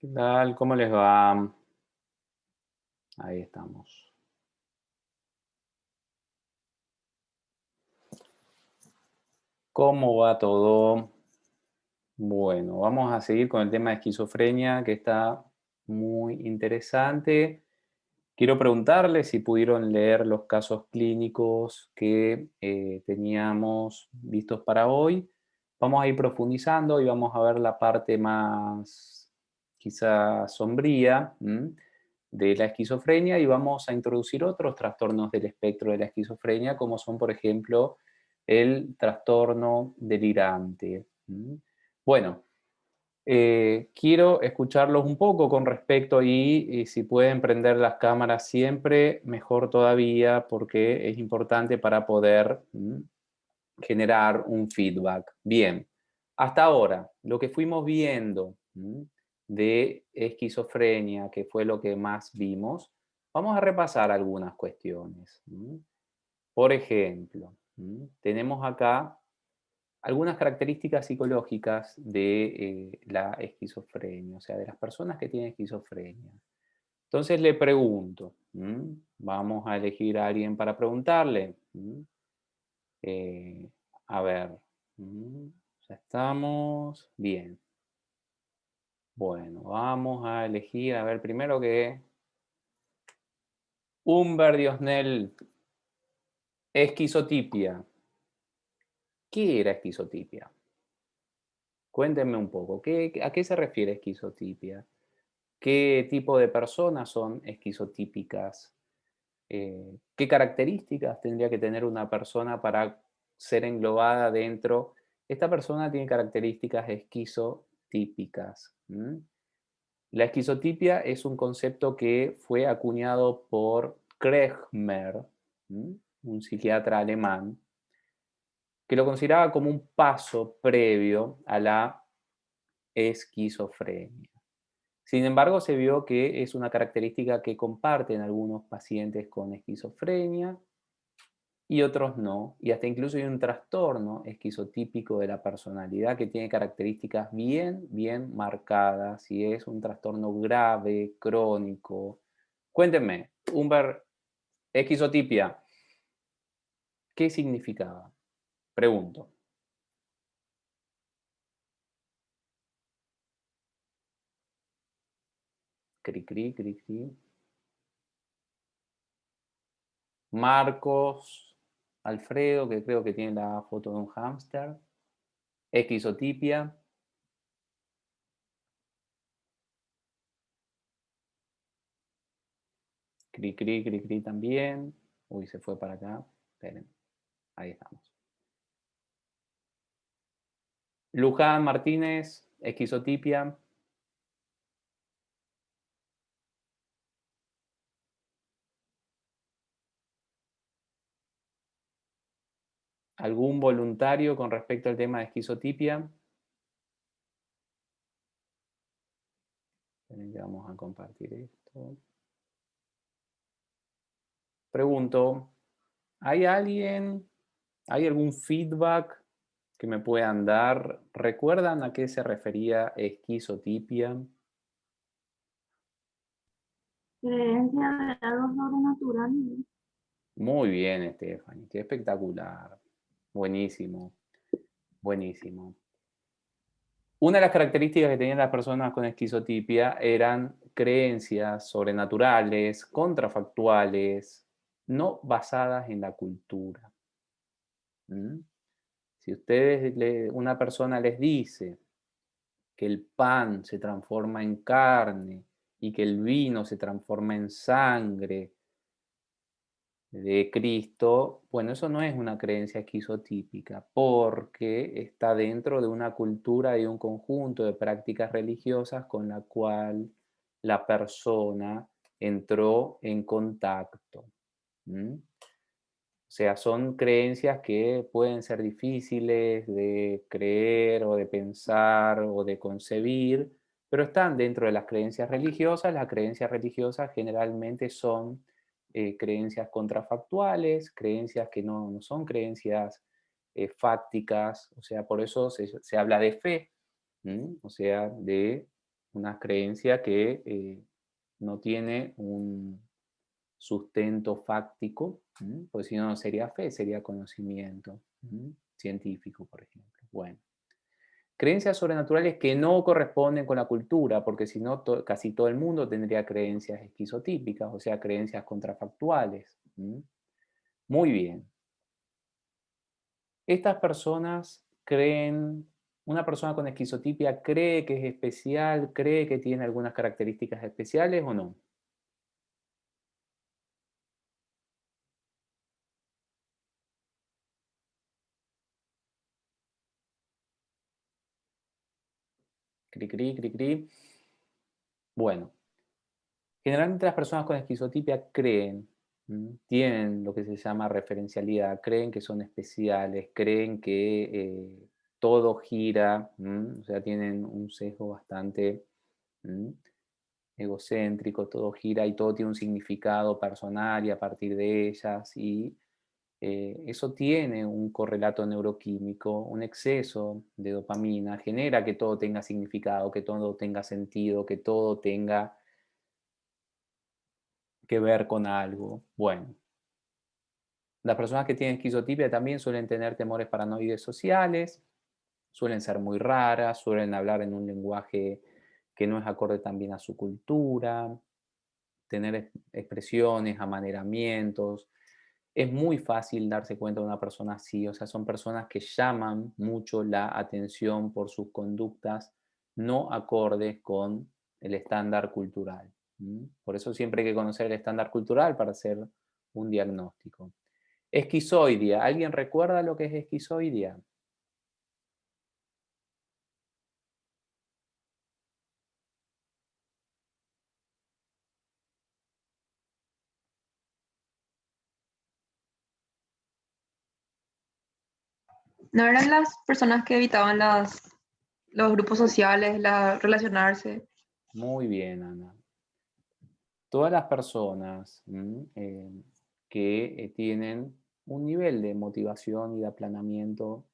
¿Qué tal? ¿Cómo les va? Ahí estamos. ¿Cómo va todo? Bueno, vamos a seguir con el tema de esquizofrenia, que está muy interesante. Quiero preguntarles si pudieron leer los casos clínicos que teníamos vistos para hoy. Vamos a ir profundizando y vamos a ver la parte más quizá sombría, de la esquizofrenia, y vamos a introducir otros trastornos del espectro de la esquizofrenia, como son, por ejemplo, el trastorno delirante. Bueno, quiero escucharlos un poco con respecto y si pueden prender las cámaras siempre, mejor todavía, porque es importante para poder generar un feedback. Bien, hasta ahora, lo que fuimos viendo de esquizofrenia, que fue lo que más vimos, vamos a repasar algunas cuestiones. Por ejemplo, tenemos acá algunas características psicológicas de la esquizofrenia, o sea, de las personas que tienen esquizofrenia. Entonces le pregunto, vamos a elegir a alguien para preguntarle. Eh, a ver, mm, ya estamos. Bien. Bueno, vamos a elegir, a ver, primero que Humber Diosnel, esquizotipia. ¿Qué era esquizotipia? Cuéntenme un poco, ¿a qué se refiere esquizotipia? ¿Qué tipo de personas son esquizotípicas? ¿Qué características tendría que tener una persona para ser englobada dentro? Esta persona tiene características esquizotípicas. La esquizotipia es un concepto que fue acuñado por Kregmer, un psiquiatra alemán, que lo consideraba como un paso previo a la esquizofrenia. Sin embargo, se vio que es una característica que comparten algunos pacientes con esquizofrenia y otros no. Y hasta incluso hay un trastorno esquizotípico de la personalidad que tiene características bien marcadas y es un trastorno grave, crónico. Cuéntenme, Humber, esquizotipia, ¿qué significaba? Pregunto. Cri, cri, cri, cri. Marcos, Alfredo, que creo que tiene la foto de un hámster. Esquizotipia. Cri, cri, cri, cri también. Uy, se fue para acá. Esperen, ahí estamos. Luján Martínez, esquizotipia. ¿Algún voluntario con respecto al tema de esquizotipia? Esperen que vamos a compartir esto. Pregunto, ¿hay alguien, hay algún feedback que me puedan dar? ¿Recuerdan a qué se refería esquizotipia? Creencia de algo sobrenatural. Muy bien, Stephanie, qué espectacular. Buenísimo, buenísimo. Una de las características que tenían las personas con esquizotipia eran creencias sobrenaturales, contrafactuales, no basadas en la cultura. ¿Mm? Si una persona les dice que el pan se transforma en carne y que el vino se transforma en sangre de Cristo, bueno, eso no es una creencia esquizotípica, porque está dentro de una cultura y un conjunto de prácticas religiosas con la cual la persona entró en contacto. ¿Mm? O sea, son creencias que pueden ser difíciles de creer o de pensar o de concebir, pero están dentro de las creencias religiosas. Las creencias religiosas generalmente son creencias contrafactuales, creencias que no son creencias fácticas, o sea, por eso se habla de fe, o sea, de una creencia que no tiene un sustento fáctico, pues si no, no sería fe, sería conocimiento científico, por ejemplo. Bueno, creencias sobrenaturales que no corresponden con la cultura, porque si no, casi todo el mundo tendría creencias esquizotípicas, o sea, creencias contrafactuales. Muy bien. Estas personas creen, una persona con esquizotipia cree que es especial, cree que tiene algunas características especiales o no. Cri, cri, cri, cri. Bueno, generalmente las personas con esquizotipia creen, tienen lo que se llama referencialidad, creen que son especiales, creen que todo gira, o sea, tienen un sesgo bastante mm, egocéntrico, todo gira y todo tiene un significado personal y a partir de ellas y eso tiene un correlato neuroquímico, un exceso de dopamina, genera que todo tenga significado, que todo tenga sentido, que todo tenga que ver con algo. Bueno, las personas que tienen esquizotipia también suelen tener temores paranoides sociales, suelen ser muy raras, suelen hablar en un lenguaje que no es acorde también a su cultura, tener expresiones, amaneramientos. Es muy fácil darse cuenta de una persona así, o sea, son personas que llaman mucho la atención por sus conductas no acordes con el estándar cultural. Por eso siempre hay que conocer el estándar cultural para hacer un diagnóstico. Esquizoidia. ¿Alguien recuerda lo que es esquizoidia? ¿No eran las personas que evitaban los grupos sociales, relacionarse? Muy bien, Ana. Todas las personas que tienen un nivel de motivación y de aplanamiento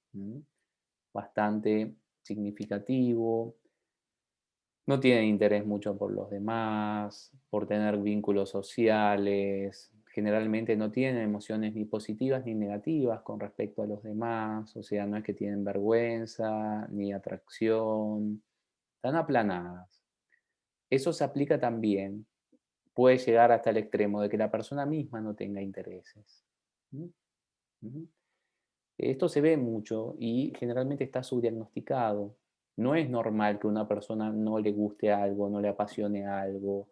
bastante significativo, no tienen interés mucho por los demás, por tener vínculos sociales, generalmente no tienen emociones ni positivas ni negativas con respecto a los demás, o sea, no es que tienen vergüenza ni atracción, están aplanadas. Eso se aplica también, puede llegar hasta el extremo de que la persona misma no tenga intereses. ¿Mm? Ujú. Esto se ve mucho y generalmente está subdiagnosticado. No es normal que una persona no le guste algo, no le apasione algo,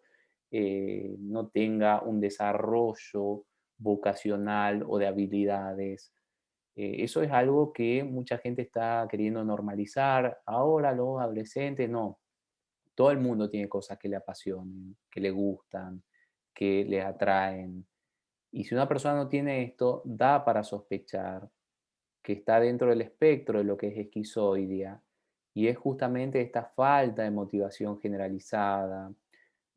no tenga un desarrollo vocacional o de habilidades. Eso es algo que mucha gente está queriendo normalizar. Ahora los adolescentes, no. Todo el mundo tiene cosas que le apasionen, que le gustan, que le atraen. Y si una persona no tiene esto, da para sospechar que está dentro del espectro de lo que es esquizoidia, y es justamente esta falta de motivación generalizada.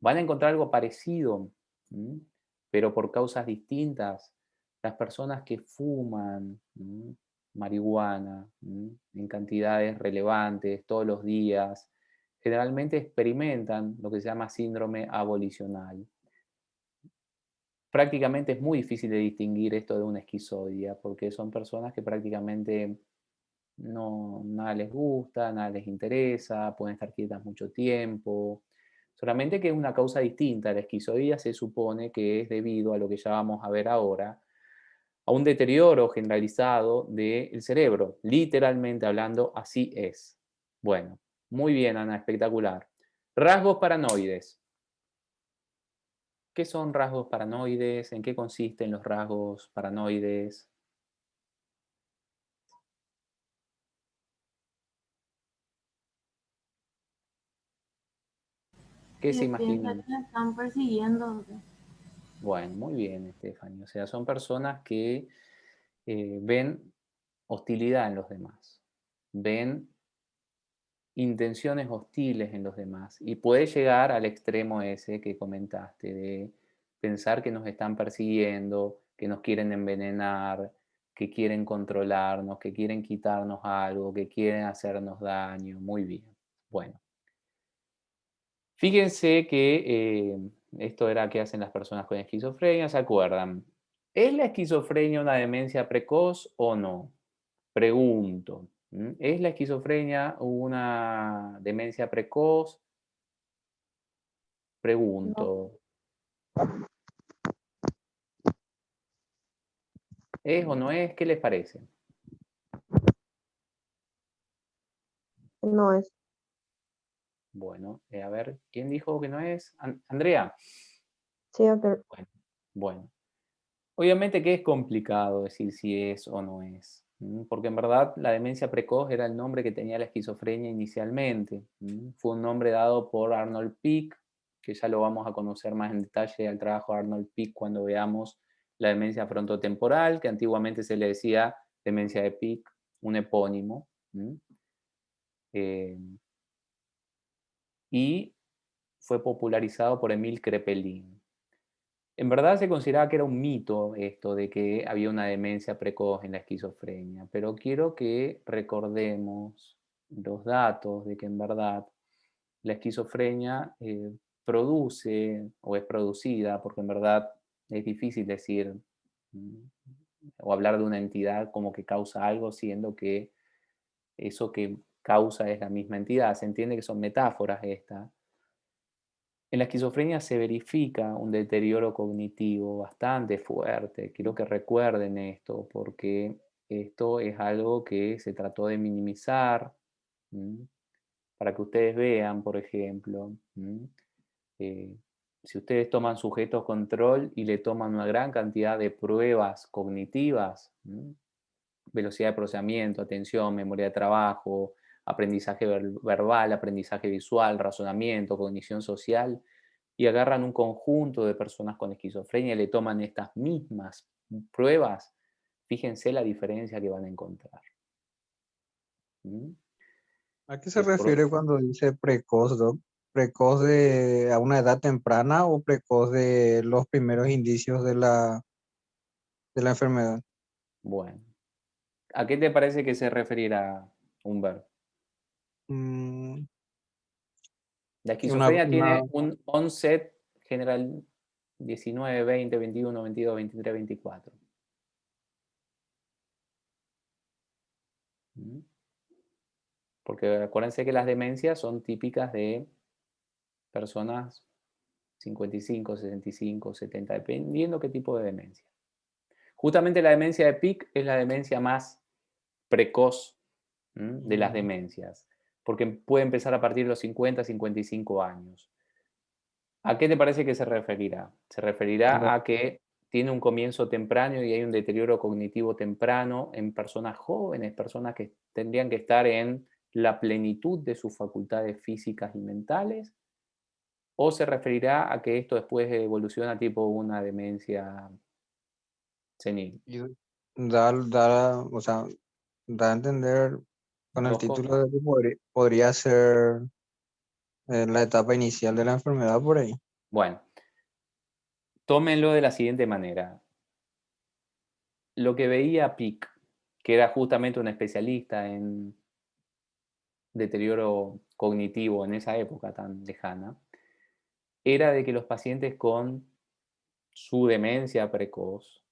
Van a encontrar algo parecido, ¿m? Pero por causas distintas. Las personas que fuman marihuana en cantidades relevantes todos los días, generalmente experimentan lo que se llama síndrome abolicional. Prácticamente es muy difícil de distinguir esto de una esquizoidia, porque son personas que prácticamente no, nada les gusta, nada les interesa, pueden estar quietas mucho tiempo. Solamente que es una causa distinta. La esquizoidea se supone que es debido a lo que ya vamos a ver ahora, a un deterioro generalizado del cerebro. Literalmente hablando, así es. Bueno, muy bien, Ana, espectacular. Rasgos paranoides. ¿Qué son rasgos paranoides? ¿En qué consisten los rasgos paranoides? ¿Qué se Que piensa imaginan? que la están persiguiendo. Bueno, muy bien, Stephanie. O sea, son personas que ven hostilidad en los demás, ven intenciones hostiles en los demás y puede llegar al extremo ese que comentaste, de pensar que nos están persiguiendo, que nos quieren envenenar, que quieren controlarnos, que quieren quitarnos algo, que quieren hacernos daño. Muy bien. Bueno, Fíjense que esto era qué hacen las personas con esquizofrenia, ¿se acuerdan? ¿Es la esquizofrenia una demencia precoz o no? Pregunto. ¿Es la esquizofrenia una demencia precoz? No, Pregunto. ¿Es o no es? ¿Qué les parece? no es. Bueno, a ver, ¿quién dijo que no es? Andrea. Sí, doctor. Bueno, bueno. Obviamente que es complicado decir si es o no es, porque en verdad la demencia precoz era el nombre que tenía la esquizofrenia inicialmente. Fue un nombre dado por Arnold Pick, que ya lo vamos a conocer más en detalle al trabajo de Arnold Pick cuando veamos la demencia frontotemporal, que antiguamente se le decía demencia de Pick, un epónimo. Eh, y fue popularizado por Emil Kraepelin. En verdad se consideraba que era un mito esto de que había una demencia precoz en la esquizofrenia, pero quiero que recordemos los datos de que en verdad la esquizofrenia produce o es producida, porque en verdad es difícil decir mm, o hablar de una entidad como que causa algo, siendo que eso que causa es la misma entidad. Se entiende que son metáforas estas. En la esquizofrenia se verifica un deterioro cognitivo bastante fuerte. Quiero que recuerden esto porque esto es algo que se trató de minimizar, ¿m? Para que ustedes vean, por ejemplo, eh, si ustedes toman sujetos control y le toman una gran cantidad de pruebas cognitivas, velocidad de procesamiento, atención, memoria de trabajo, aprendizaje verbal, aprendizaje visual, razonamiento, cognición social, y agarran un conjunto de personas con esquizofrenia y le toman estas mismas pruebas, fíjense la diferencia que van a encontrar. ¿Mm? ¿A qué se Por- refiere cuando dice precoz, Doc? ¿Precoz de a una edad temprana o precoz de los primeros indicios de la enfermedad? bueno, ¿a qué te parece que se referirá Humbert? Mm, La y una, esquizofrenia una- tiene un onset general 19, 20, 21, 22, 23, 24. ¿Mm? Porque acuérdense que las demencias son típicas de personas 55, 65, 70, dependiendo qué tipo de demencia. Justamente la demencia de Pick es la demencia más precoz de las demencias, porque puede empezar a partir de los 50, 55 años. ¿A qué te parece que se referirá? Se referirá a que tiene un comienzo temprano y hay un deterioro cognitivo temprano en personas jóvenes, personas que tendrían que estar en la plenitud de sus facultades físicas y mentales, o se referirá a que esto después evoluciona tipo una demencia senil. y o sea, da a entender con el Dos título cosas. de que podría ser la etapa inicial de la enfermedad por ahí. Bueno, tómenlo de la siguiente manera. Lo que veía Pick, que era justamente un especialista en deterioro cognitivo en esa época tan lejana, era de que los pacientes con su demencia precoz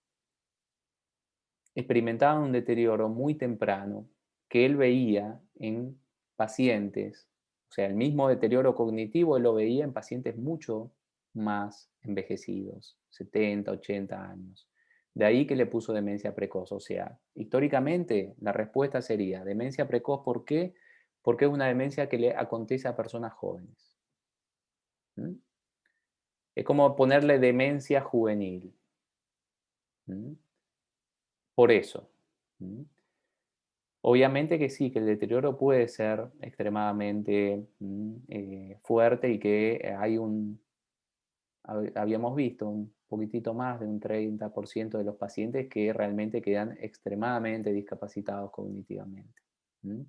experimentaban un deterioro muy temprano que él veía en pacientes, o sea, el mismo deterioro cognitivo él lo veía en pacientes mucho más envejecidos, 70, 80 años. De ahí que le puso demencia precoz. O sea, históricamente la respuesta sería demencia precoz, ¿por qué? Porque es una demencia que le acontece a personas jóvenes. ¿Mm? Es como ponerle demencia juvenil. ¿Mm? Por eso. ¿Mm? Obviamente que sí, que el deterioro puede ser extremadamente fuerte y que hay habíamos visto un poquitito más de un 30% de los pacientes que realmente quedan extremadamente discapacitados cognitivamente. ¿Mm?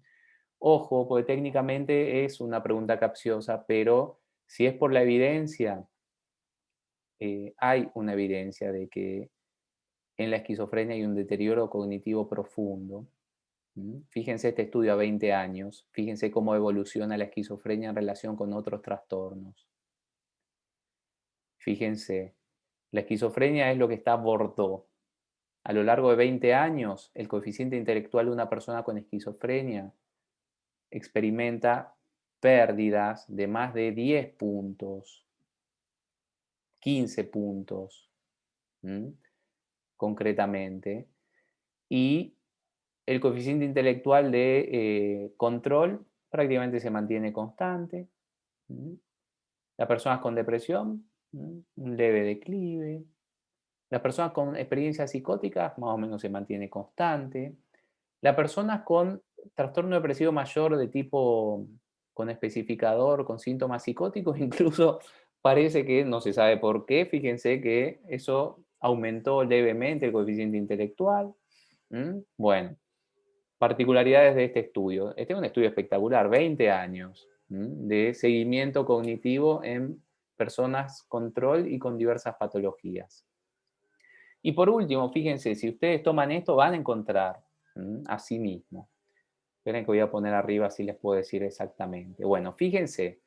Ojo, porque técnicamente es una pregunta capciosa, pero si es por la evidencia, hay una evidencia de que en la esquizofrenia hay un deterioro cognitivo profundo Fíjense este estudio a 20 años, fíjense cómo evoluciona la esquizofrenia en relación con otros trastornos. Fíjense, la esquizofrenia es lo que está a bordo. A lo largo de 20 años, el coeficiente intelectual de una persona con esquizofrenia experimenta pérdidas de más de 10 puntos, 15 puntos, concretamente. Y el coeficiente intelectual de control prácticamente se mantiene constante. Las personas con depresión, un leve declive. Las personas con experiencias psicóticas más o menos se mantiene constante. Las personas con trastorno depresivo mayor de tipo con especificador, con síntomas psicóticos, incluso parece que, no se sabe por qué, fíjense que eso aumentó levemente el coeficiente intelectual. Bueno, particularidades de este estudio. Este es un estudio espectacular, 20 años de seguimiento cognitivo en personas control y con diversas patologías. Y por último, fíjense, si ustedes toman esto, van a encontrar a sí mismo. Esperen que voy a poner arriba así les puedo decir exactamente. Bueno, fíjense,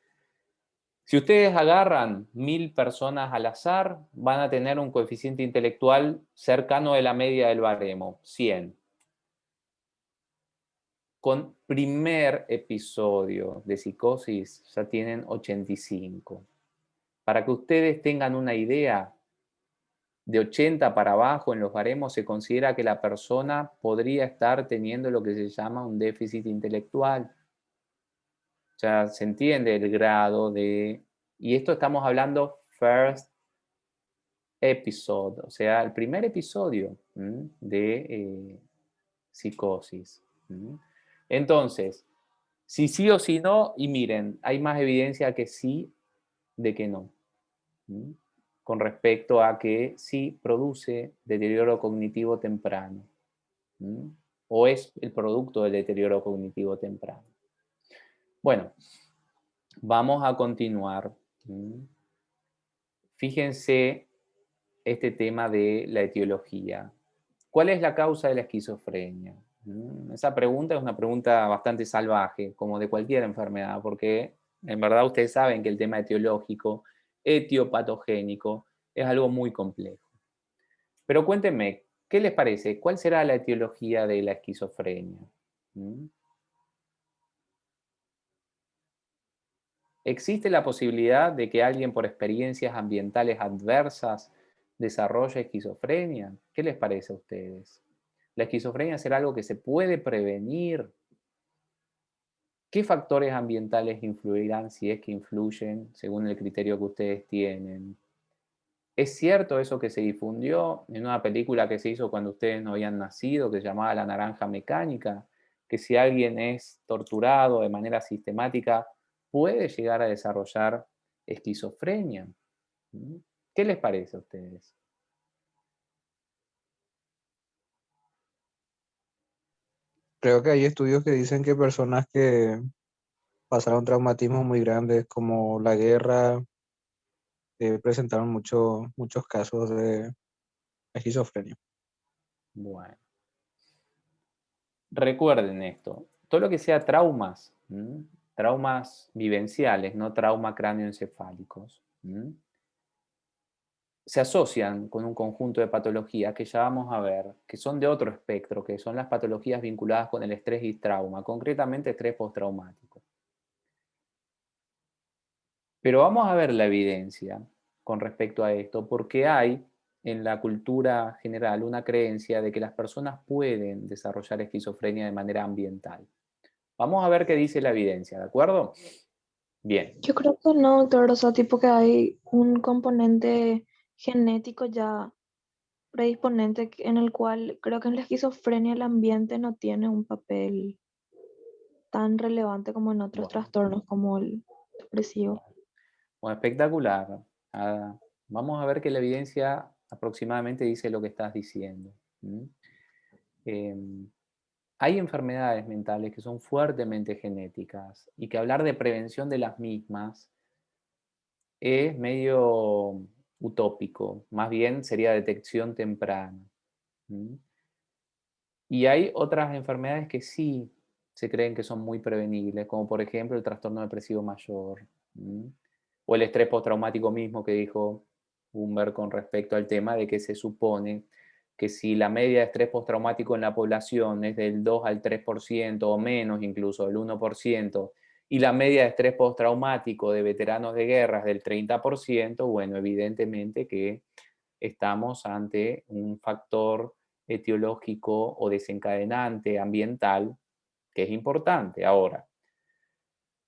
si ustedes agarran 1000 personas al azar, van a tener un coeficiente intelectual cercano de la media del baremo, 100. Con primer episodio de psicosis ya tienen 85. Para que ustedes tengan una idea, de 80 para abajo en los baremos se considera que la persona podría estar teniendo lo que se llama un déficit intelectual. Ya se entiende el grado de... Y esto estamos hablando first episode, o sea, el primer episodio de psicosis. Entonces, si sí o si no, y miren, hay más evidencia que sí de que no. Con respecto a que sí produce deterioro cognitivo temprano. O es el producto del deterioro cognitivo temprano. Bueno, vamos a continuar. Fíjense este tema de la etiología. ¿Cuál es la causa de la esquizofrenia? Esa pregunta es una pregunta bastante salvaje, como de cualquier enfermedad, porque en verdad ustedes saben que el tema etiológico, etiopatogénico, es algo muy complejo. Pero cuéntenme, ¿qué les parece? ¿Cuál será la etiología de la esquizofrenia? ¿Existe la posibilidad de que alguien por experiencias ambientales adversas desarrolle esquizofrenia? ¿Qué les parece a ustedes? ¿La esquizofrenia será algo que se puede prevenir? ¿Qué factores ambientales influirán, si es que influyen, según el criterio que ustedes tienen? ¿Es cierto eso que se difundió en una película que se hizo cuando ustedes no habían nacido, que se llamaba La Naranja Mecánica? Que si alguien es torturado de manera sistemática, puede llegar a desarrollar esquizofrenia. ¿Qué les parece a ustedes? Creo que hay estudios que dicen que personas que pasaron traumatismos muy grandes como la guerra presentaron muchos casos de esquizofrenia. Bueno, recuerden esto. Todo lo que sea traumas, traumas vivenciales, no traumas cráneoencefálicos, se asocian con un conjunto de patologías que ya vamos a ver, que son de otro espectro, que son las patologías vinculadas con el estrés y trauma, concretamente estrés postraumático. Pero vamos a ver la evidencia con respecto a esto, porque hay en la cultura general una creencia de que las personas pueden desarrollar esquizofrenia de manera ambiental. Vamos a ver qué dice la evidencia, ¿de acuerdo? Bien. Yo creo que no, doctor, o sea, tipo que hay un componente genético ya predisponente en el cual creo que en la esquizofrenia el ambiente no tiene un papel tan relevante como en otros Bueno, trastornos como el depresivo. bueno, espectacular. Ah, vamos a ver que la evidencia aproximadamente dice lo que estás diciendo. Em, Hay enfermedades mentales que son fuertemente genéticas y que hablar de prevención de las mismas es medio utópico, más bien sería detección temprana. Y hay otras enfermedades que sí se creen que son muy prevenibles, como por ejemplo el trastorno depresivo mayor, o el estrés postraumático mismo que dijo Humber con respecto al tema de que se supone que si la media de estrés postraumático en la población es del 2 al 3% o menos, incluso del 1%, y la media de estrés postraumático de veteranos de guerra es del 30%, bueno, evidentemente que estamos ante un factor etiológico o desencadenante ambiental que es importante. Ahora,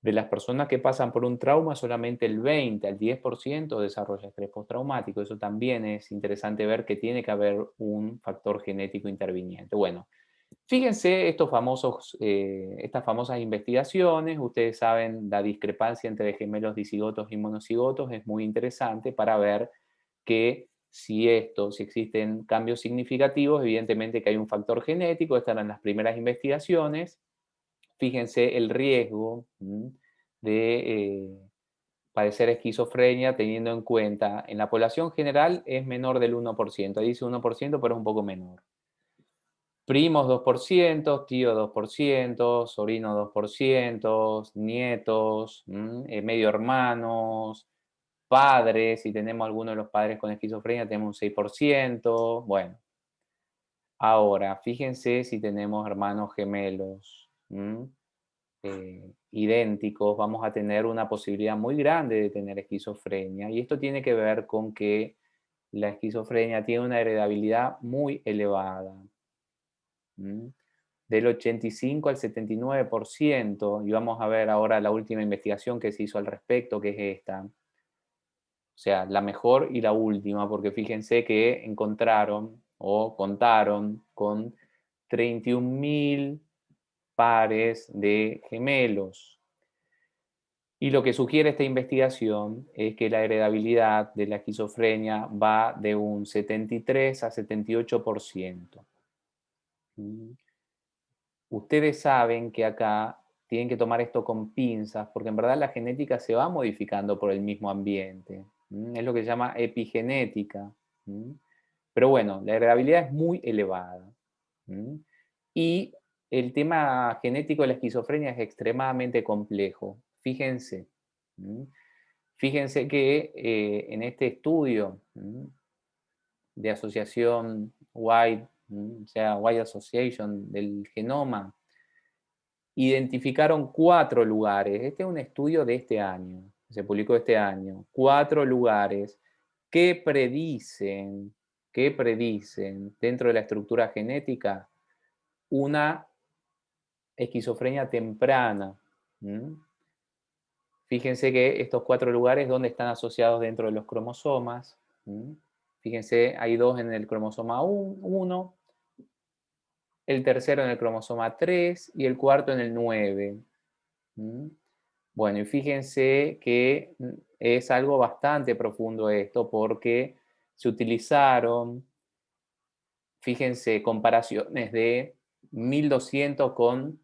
de las personas que pasan por un trauma, solamente el 20 al 10% desarrolla estrés postraumático. Eso también es interesante ver que tiene que haber un factor genético interviniente. Bueno, fíjense estas famosas investigaciones. Ustedes saben la discrepancia entre gemelos dicigotos y monocigotos. Es muy interesante para ver que si existen cambios significativos, evidentemente que hay un factor genético. Estas eran las primeras investigaciones. Fíjense el riesgo de padecer esquizofrenia teniendo en cuenta, en la población general es menor del 1%, ahí dice 1%, pero es un poco menor. Primos 2%, tío 2%, sobrino 2%, nietos, medio hermanos, padres, si tenemos alguno de los padres con esquizofrenia tenemos un 6%, bueno. Ahora, fíjense si tenemos hermanos gemelos idénticos, vamos a tener una posibilidad muy grande de tener esquizofrenia. Y esto tiene que ver con que la esquizofrenia tiene una heredabilidad muy elevada, del 85 al 79%, y vamos a ver ahora la última investigación que se hizo al respecto, que es esta. O sea, la mejor y la última, porque fíjense que encontraron o contaron con 31.000 pares de gemelos. Y lo que sugiere esta investigación es que la heredabilidad de la esquizofrenia va de un 73 a 78%. Ustedes saben que acá tienen que tomar esto con pinzas, porque en verdad la genética se va modificando por el mismo ambiente. Es lo que se llama epigenética. Pero bueno, la heredabilidad es muy elevada. Y el tema genético de la esquizofrenia es extremadamente complejo. Fíjense. Fíjense que en este estudio de asociación White, o sea, White Association del genoma, identificaron 4 lugares. Este es un estudio de este año, se publicó este año. 4 lugares que predicen dentro de la estructura genética una esquizofrenia temprana. Fíjense que estos 4 lugares, ¿dónde están asociados dentro de los cromosomas? Fíjense, hay 2 en el cromosoma 1, el tercero en el cromosoma 3 y el cuarto en el 9. Bueno, y fíjense que es algo bastante profundo esto porque se utilizaron, fíjense, comparaciones de 1.200 con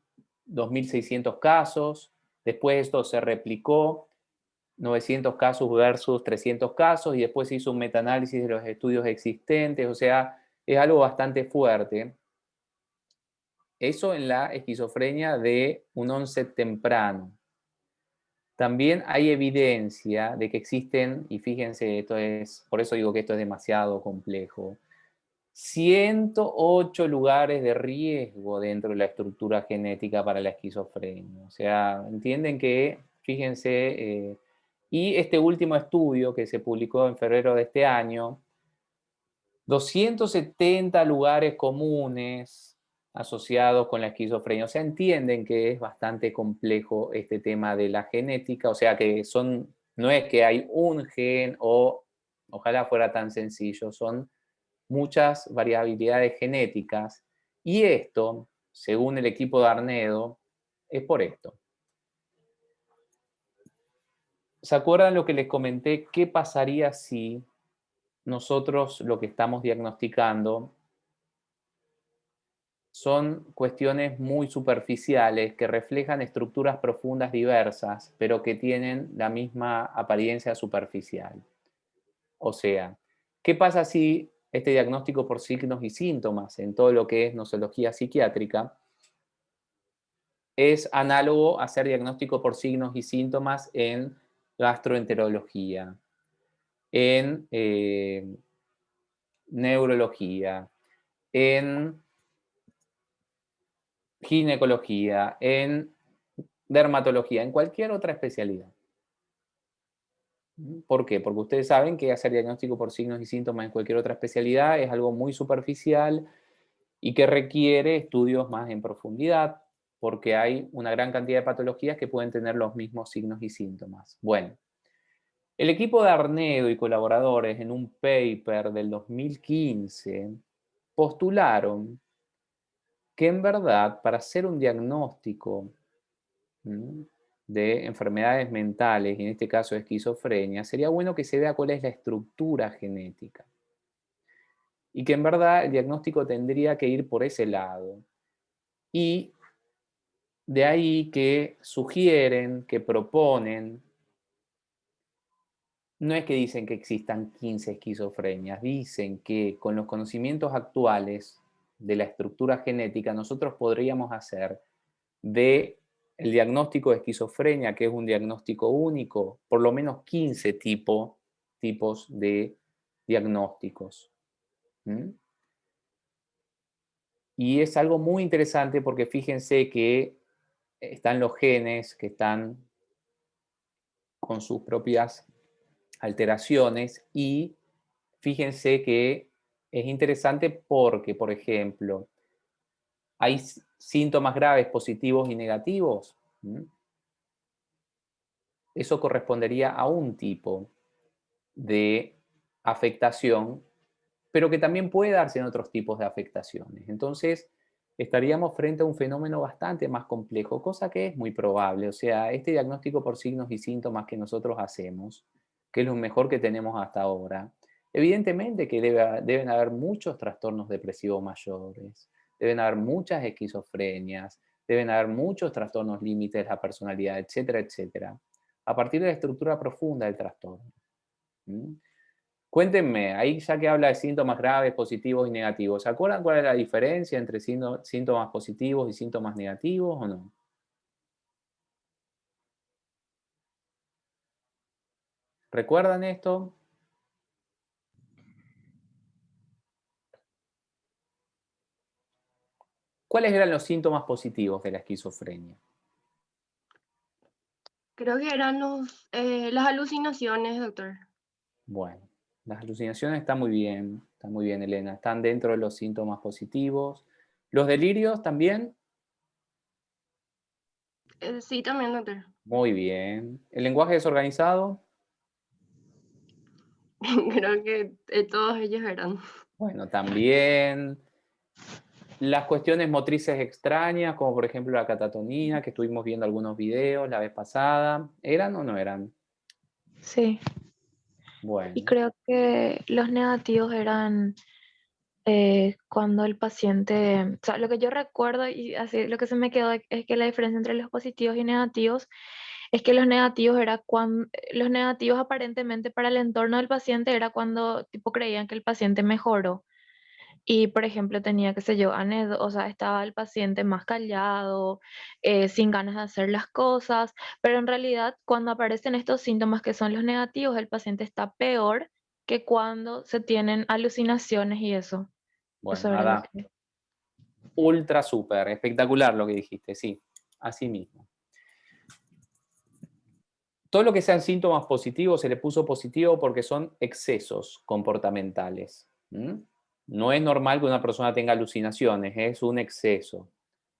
2.600 casos. Después esto se replicó, 900 casos versus 300 casos, y después se hizo un metaanálisis de los estudios existentes. O sea, es algo bastante fuerte. Eso en la esquizofrenia de un onset temprano. También hay evidencia de que existen, y fíjense, por eso digo que esto es demasiado complejo, 108 lugares de riesgo dentro de la estructura genética para la esquizofrenia. O sea, entienden que, fíjense, y este último estudio que se publicó en febrero de este año, 270 lugares comunes asociados con la esquizofrenia. O sea, entienden que es bastante complejo este tema de la genética, o sea que no es que hay un gen o ojalá fuera tan sencillo, son muchas variabilidades genéticas, y esto, según el equipo de Arnedo, es por esto. ¿Se acuerdan lo que les comenté? ¿Qué pasaría si nosotros lo que estamos diagnosticando son cuestiones muy superficiales que reflejan estructuras profundas diversas, pero que tienen la misma apariencia superficial? O sea, ¿qué pasa si este diagnóstico por signos y síntomas en todo lo que es nosología psiquiátrica, es análogo a hacer diagnóstico por signos y síntomas en gastroenterología, en neurología, en ginecología, en dermatología, en cualquier otra especialidad. ¿Por qué? Porque ustedes saben que hacer diagnóstico por signos y síntomas en cualquier otra especialidad es algo muy superficial y que requiere estudios más en profundidad, porque hay una gran cantidad de patologías que pueden tener los mismos signos y síntomas. Bueno, el equipo de Arnedo y colaboradores en un paper del 2015 postularon que en verdad para hacer un diagnóstico de enfermedades mentales, y en este caso esquizofrenia, sería bueno que se vea cuál es la estructura genética. Y que en verdad el diagnóstico tendría que ir por ese lado. Y de ahí que sugieren, que proponen, no es que dicen que existan 15 esquizofrenias, dicen que con los conocimientos actuales de la estructura genética nosotros podríamos hacer de el diagnóstico de esquizofrenia, que es un diagnóstico único, por lo menos 15 tipos de diagnósticos. ¿Mm? Y es algo muy interesante porque fíjense que están los genes que están con sus propias alteraciones y fíjense que es interesante porque, por ejemplo, hay síntomas graves positivos y negativos. ¿Mm? Eso correspondería a un tipo de afectación, pero que también puede darse en otros tipos de afectaciones. Entonces, estaríamos frente a un fenómeno bastante más complejo, cosa que es muy probable. O sea, este diagnóstico por signos y síntomas que nosotros hacemos, que es lo mejor que tenemos hasta ahora, evidentemente que deben haber muchos trastornos depresivos mayores, deben haber muchas esquizofrenias, deben haber muchos trastornos límites de la personalidad, etcétera, etcétera, a partir de la estructura profunda del trastorno. ¿Mm? Cuéntenme, ahí ya que habla de síntomas graves, positivos y negativos, ¿se acuerdan cuál es la diferencia entre síntomas positivos y síntomas negativos o no? ¿Recuerdan esto? ¿Cuáles eran los síntomas positivos de la esquizofrenia? Creo que eran las alucinaciones, doctor. Bueno, las alucinaciones están muy bien, Elena, están dentro de los síntomas positivos. ¿Los delirios también? Sí, también, doctor. Muy bien. ¿El lenguaje desorganizado? Creo que todos ellos eran. Bueno, también. Las cuestiones motrices extrañas, como por ejemplo la catatonía, que estuvimos viendo algunos videos la vez pasada, ¿eran o no eran? Sí, y Bueno, creo que los negativos eran cuando el paciente, o sea, lo que yo recuerdo y así lo que se me quedó es que la diferencia entre los positivos y negativos es que los negativos era cuando, los negativos aparentemente para el entorno del paciente era cuando tipo creían que el paciente mejoró. Y, por ejemplo, tenía, qué sé yo, o sea, estaba el paciente más callado, sin ganas de hacer las cosas, pero en realidad cuando aparecen estos síntomas que son los negativos, el paciente está peor que cuando se tienen alucinaciones y eso. bueno, Eso era lo nada, que... ultra súper, espectacular lo que dijiste, sí, así mismo. Todo lo que sean síntomas positivos se le puso positivo porque son excesos comportamentales. No es normal que una persona tenga alucinaciones, es un exceso.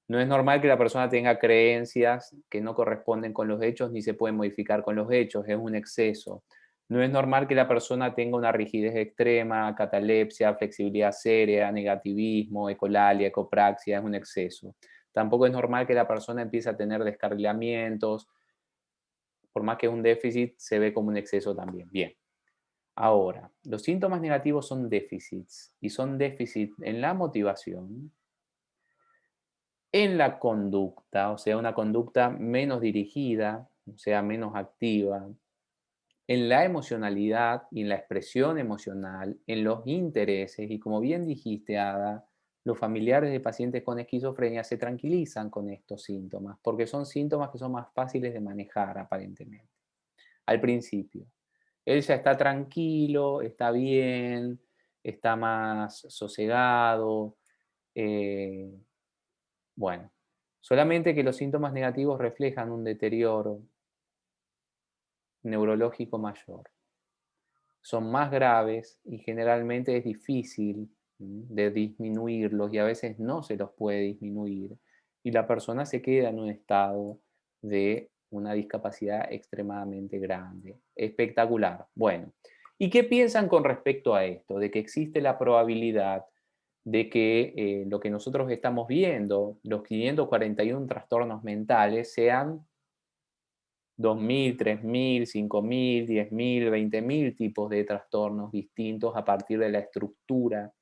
No es normal que la persona tenga creencias que no corresponden con los hechos ni se pueden modificar con los hechos, es un exceso. No es normal que la persona tenga una rigidez extrema, catalepsia, flexibilidad seria, negativismo, ecolalia, ecopraxia, es un exceso. Tampoco es normal que la persona empiece a tener descarrilamientos, por más que es un déficit, se ve como un exceso también. Bien. Ahora, los síntomas negativos son déficits y son déficits en la motivación, en la conducta, o sea, una conducta menos dirigida, o sea, menos activa, en la emocionalidad y en la expresión emocional, en los intereses, y como bien dijiste, Ada, los familiares de pacientes con esquizofrenia se tranquilizan con estos síntomas, porque son síntomas que son más fáciles de manejar aparentemente, al principio. Él ya está tranquilo, está bien, está más sosegado. eh, bueno, solamente que los síntomas negativos reflejan un deterioro neurológico mayor. Son más graves y generalmente es difícil de disminuirlos y a veces no se los puede disminuir y la persona se queda en un estado de una discapacidad extremadamente grande. Espectacular. Bueno, ¿y qué piensan con respecto a esto? De que existe la probabilidad de que lo que nosotros estamos viendo, los 541 trastornos mentales, sean 2.000, 3.000, 5.000, 10.000, 20.000 tipos de trastornos distintos a partir de la estructura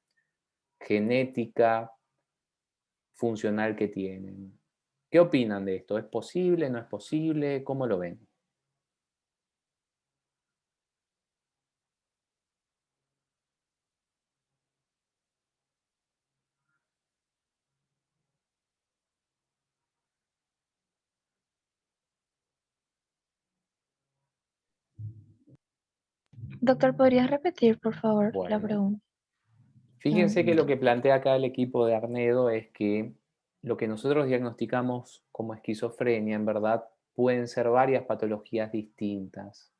genética funcional que tienen. ¿Qué opinan de esto? ¿Es posible? ¿No es posible? ¿Cómo lo ven? Doctor, ¿podrías repetir, por favor, la Bueno, pregunta? fíjense que lo que plantea acá el equipo de Arnedo es que lo que nosotros diagnosticamos como esquizofrenia, en verdad, pueden ser varias patologías distintas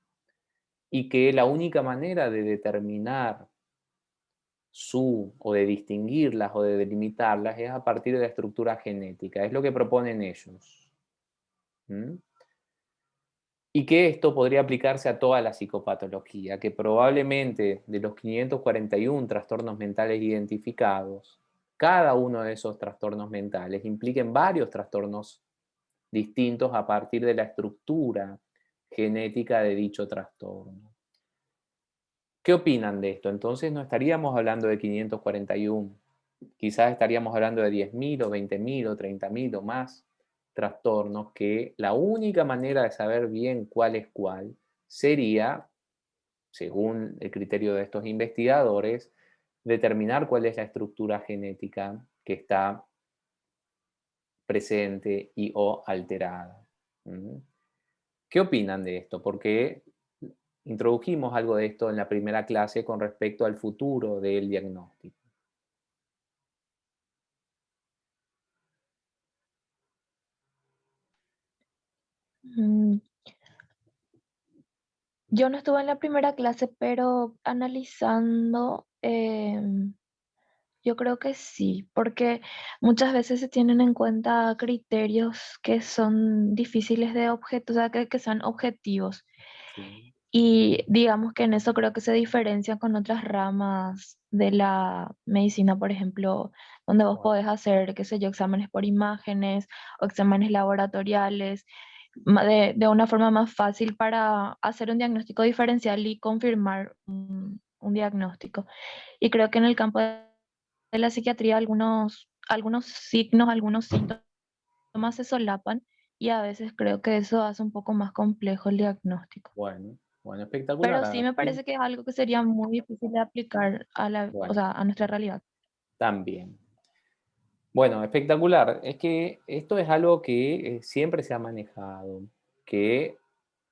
y que la única manera de determinar o de distinguirlas o de delimitarlas es a partir de la estructura genética, es lo que proponen ellos. ¿Mm? Y que esto podría aplicarse a toda la psicopatología, que probablemente de los 541 trastornos mentales identificados, cada uno de esos trastornos mentales impliquen varios trastornos distintos a partir de la estructura genética de dicho trastorno. ¿Qué opinan de esto? Entonces no estaríamos hablando de 541, quizás estaríamos hablando de 10.000 o 20.000 o 30.000 o más trastornos que la única manera de saber bien cuál es cuál sería, según el criterio de estos investigadores, determinar cuál es la estructura genética que está presente y o alterada. ¿Mm? ¿Qué opinan de esto? Porque introdujimos algo de esto en la primera clase con respecto al futuro del diagnóstico. Mm, Yo no estuve en la primera clase, pero analizando, yo creo que sí, porque muchas veces se tienen en cuenta criterios que son difíciles de objetos, o sea, que sean objetivos. Sí, Y digamos que en eso creo que se diferencia con otras ramas de la medicina, por ejemplo, donde vos bueno, podés hacer, qué sé yo, exámenes por imágenes o exámenes laboratoriales, de una forma más fácil para hacer un diagnóstico diferencial y confirmar un diagnóstico. Y creo que en el campo de la psiquiatría algunos signos, algunos síntomas se solapan y a veces creo que eso hace un poco más complejo el diagnóstico. bueno, bueno, espectacular. Pero sí me Sí, parece que es algo que sería muy difícil de aplicar o bueno, sea, a nuestra realidad. también. Bueno, espectacular. Es que esto es algo que siempre se ha manejado, que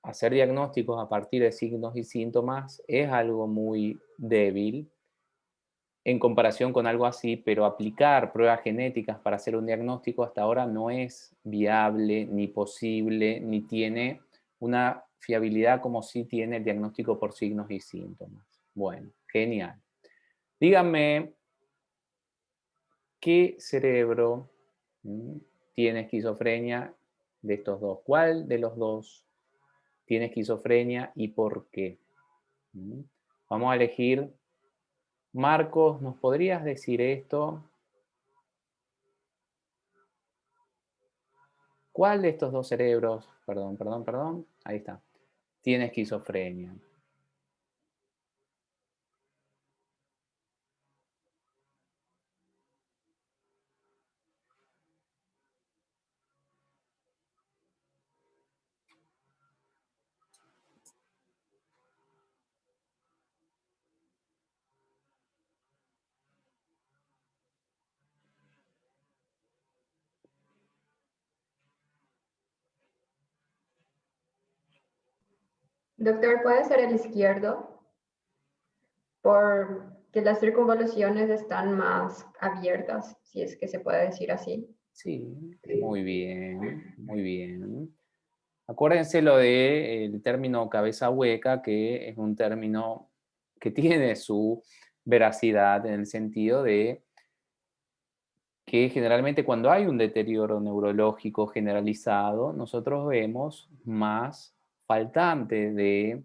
hacer diagnósticos a partir de signos y síntomas es algo muy débil en comparación con algo así, pero aplicar pruebas genéticas para hacer un diagnóstico hasta ahora no es viable, ni posible, ni tiene una fiabilidad como sí tiene el diagnóstico por signos y síntomas. Bueno, genial. Díganme, ¿qué cerebro tiene esquizofrenia de estos dos? ¿Cuál de los dos tiene esquizofrenia y por qué? ¿Mm? Vamos a elegir. Marcos, ¿nos podrías decir esto? ¿Cuál de estos dos cerebros, perdón, ahí está, tiene esquizofrenia? Doctor, ¿puede ser el izquierdo? Porque las circunvoluciones están más abiertas, si es que se puede decir así. Sí, muy bien, muy bien. Acuérdense lo del término cabeza hueca, que es un término que tiene su veracidad en el sentido de que generalmente cuando hay un deterioro neurológico generalizado, nosotros vemos más faltante de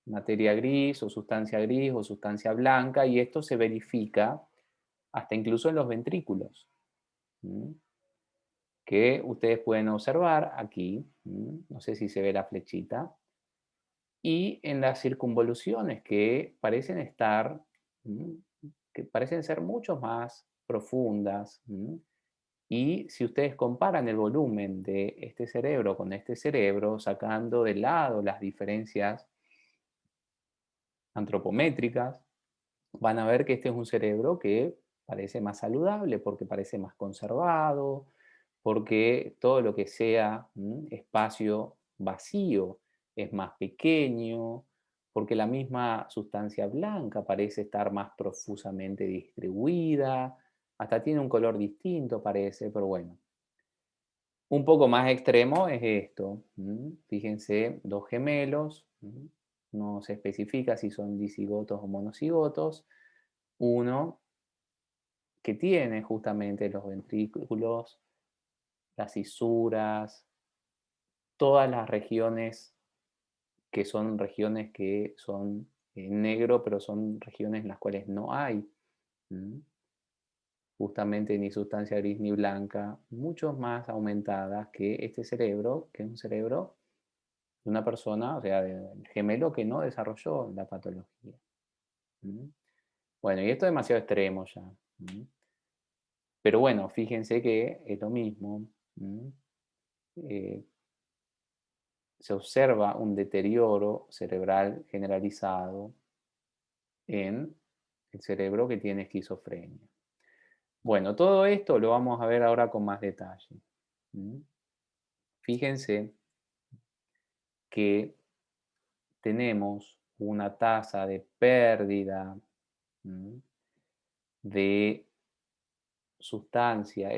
materia gris o sustancia blanca, y esto se verifica hasta incluso en los ventrículos, que ustedes pueden observar aquí, no sé si se ve la flechita, y en las circunvoluciones que parecen estar, que parecen ser mucho más profundas. Y si ustedes comparan el volumen de este cerebro con este cerebro, sacando de lado las diferencias antropométricas, van a ver que este es un cerebro que parece más saludable, porque parece más conservado, porque todo lo que sea espacio vacío es más pequeño, porque la misma sustancia blanca parece estar más profusamente distribuida, hasta tiene un color distinto parece, pero bueno. Un poco más extremo es esto. Fíjense, dos gemelos, no se especifica si son dicigotos o monocigotos. Uno que tiene justamente los ventrículos, las cisuras, todas las regiones que son negro, pero son regiones en las cuales no hay justamente ni sustancia gris ni blanca, mucho más aumentadas que este cerebro, que es un cerebro de una persona, o sea, del gemelo que no desarrolló la patología. Bueno, y esto es demasiado extremo ya. Pero bueno, fíjense que es lo mismo. Eh, se observa un deterioro cerebral generalizado en el cerebro que tiene esquizofrenia. Bueno, todo esto lo vamos a ver ahora con más detalle. Fíjense que tenemos una tasa de pérdida de sustancia.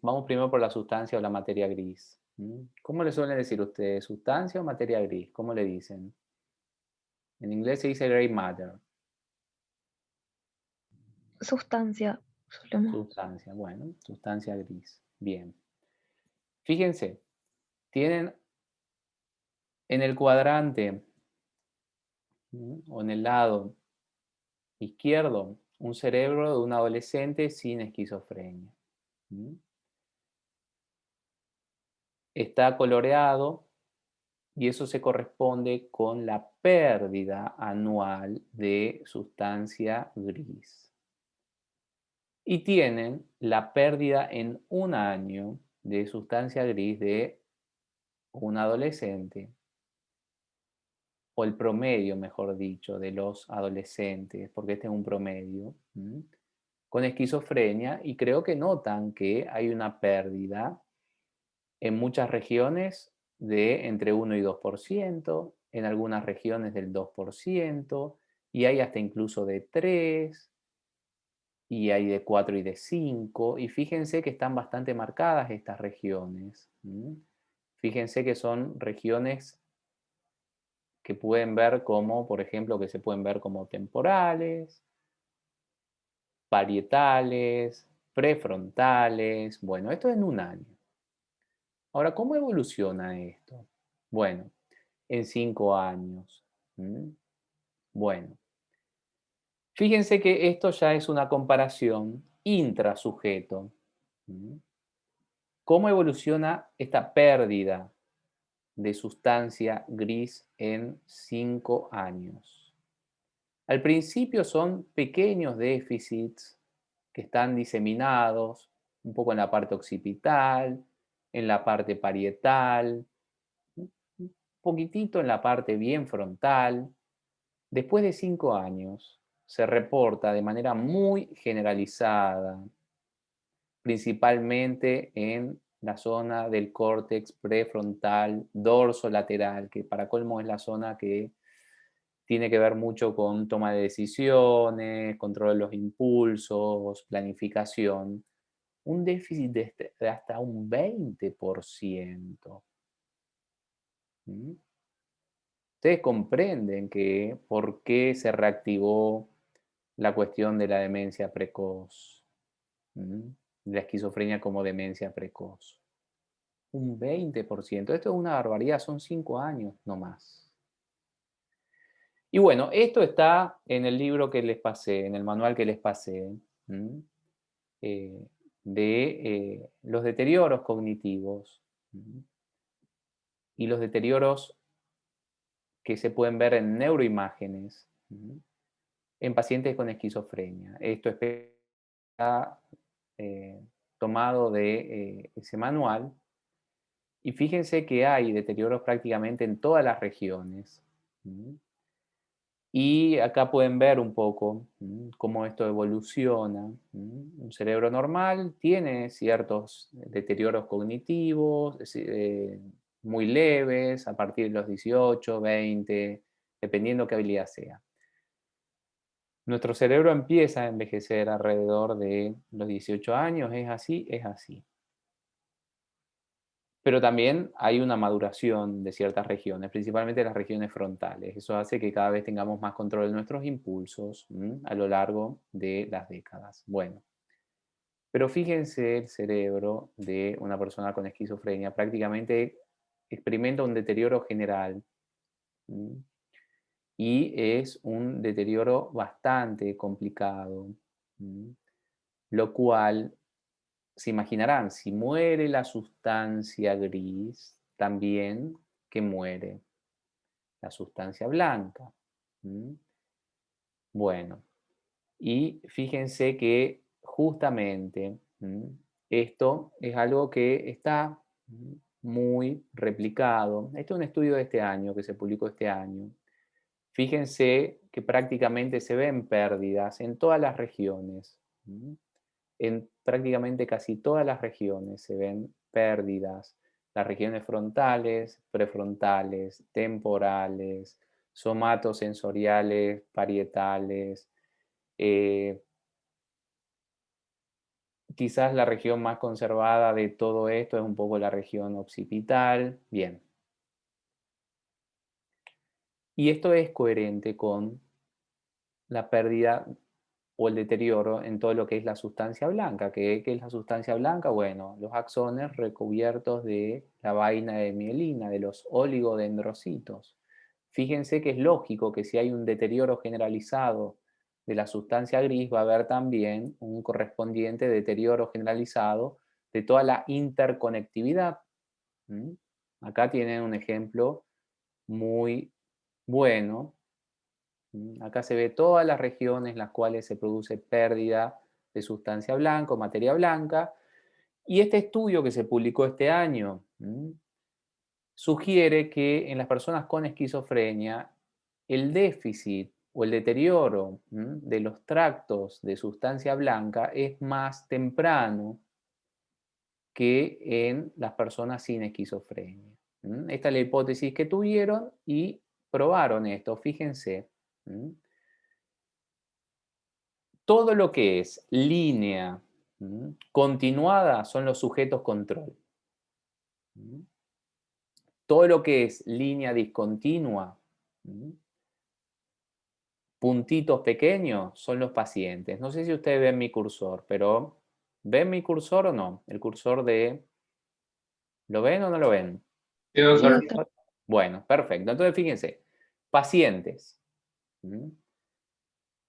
Vamos primero por la sustancia o la materia gris. ¿Cómo le suelen decir ustedes? ¿Sustancia o materia gris? ¿Cómo le dicen? En inglés se dice gray matter. Sustancia, solemos. Sustancia, bueno, sustancia gris. Bien. Fíjense, tienen en el cuadrante o en el lado izquierdo un cerebro de un adolescente sin esquizofrenia. Está coloreado y eso se corresponde con la pérdida anual de sustancia gris. Y tienen la pérdida en un año de sustancia gris de un adolescente, o el promedio, mejor dicho, de los adolescentes, porque este es un promedio, con esquizofrenia, y creo que notan que hay una pérdida en muchas regiones de entre 1 y 2%, en algunas regiones del 2%, y hay hasta incluso de 3, y hay de 4 y de 5, y fíjense que están bastante marcadas estas regiones. Fíjense que son regiones que pueden ver como, por ejemplo, que se pueden ver como temporales, parietales, prefrontales. Bueno, esto en un año. Ahora, ¿cómo evoluciona esto? Bueno, en 5 años. Bueno, fíjense que esto ya es una comparación intrasujeto. ¿Cómo evoluciona esta pérdida de sustancia gris en 5 años? Al principio son pequeños déficits que están diseminados un poco en la parte occipital, en la parte parietal, un poquitito en la parte bien frontal. Después de 5 años se reporta de manera muy generalizada, principalmente en la zona del córtex prefrontal dorsolateral, que para colmo es la zona que tiene que ver mucho con toma de decisiones, control de los impulsos, planificación. Un déficit de hasta un 20%. ¿Mm? Ustedes comprenden que por qué se reactivó la cuestión de la demencia precoz, la esquizofrenia como demencia precoz. Un 20%. Esto es una barbaridad, son 5 años no más. Y bueno, esto está en el libro que les pasé, en el manual que les pasé, de los deterioros cognitivos y los deterioros que se pueden ver en neuroimágenes en pacientes con esquizofrenia. Esto está tomado de ese manual. Y fíjense que hay deterioros prácticamente en todas las regiones. Y acá pueden ver un poco cómo esto evoluciona. Un cerebro normal tiene ciertos deterioros cognitivos muy leves a partir de los 18, 20, dependiendo qué habilidad sea. Nuestro cerebro empieza a envejecer alrededor de los 18 años, es así, es así. Pero también hay una maduración de ciertas regiones, principalmente las regiones frontales. Eso hace que cada vez tengamos más control de nuestros impulsos a lo largo de las décadas. Bueno, pero fíjense el cerebro de una persona con esquizofrenia prácticamente experimenta un deterioro general y es un deterioro bastante complicado, lo cual se imaginarán, si muere la sustancia gris, también que muere la sustancia blanca. Bueno, y fíjense que justamente esto es algo que está muy replicado. Este es un estudio de este año, que se publicó este año. Fíjense que prácticamente se ven pérdidas en todas las regiones. En prácticamente casi todas las regiones se ven pérdidas. Las regiones frontales, prefrontales, temporales, somatosensoriales, parietales. Quizás la región más conservada de todo esto es un poco la región occipital. Bien. Y esto es coherente con la pérdida o el deterioro en todo lo que es la sustancia blanca. ¿Qué es la sustancia blanca? Bueno, los axones recubiertos de la vaina de mielina, de los oligodendrocitos. Fíjense que es lógico que si hay un deterioro generalizado de la sustancia gris, va a haber también un correspondiente deterioro generalizado de toda la interconectividad. Acá tienen un ejemplo muy bueno. Acá se ve todas las regiones en las cuales se produce pérdida de sustancia blanca o materia blanca. Y este estudio que se publicó este año sugiere que en las personas con esquizofrenia el déficit o el deterioro de los tractos de sustancia blanca es más temprano que en las personas sin esquizofrenia. Esta es la hipótesis que tuvieron y probaron esto. Fíjense. Todo lo que es línea continuada son los sujetos control. Todo lo que es línea discontinua, puntitos pequeños, son los pacientes. No sé si ustedes ven mi cursor, pero ¿ven mi cursor o no? El cursor de... ¿Lo ven o no lo ven? Sí, doctor. Bueno, perfecto. Entonces, fíjense, pacientes,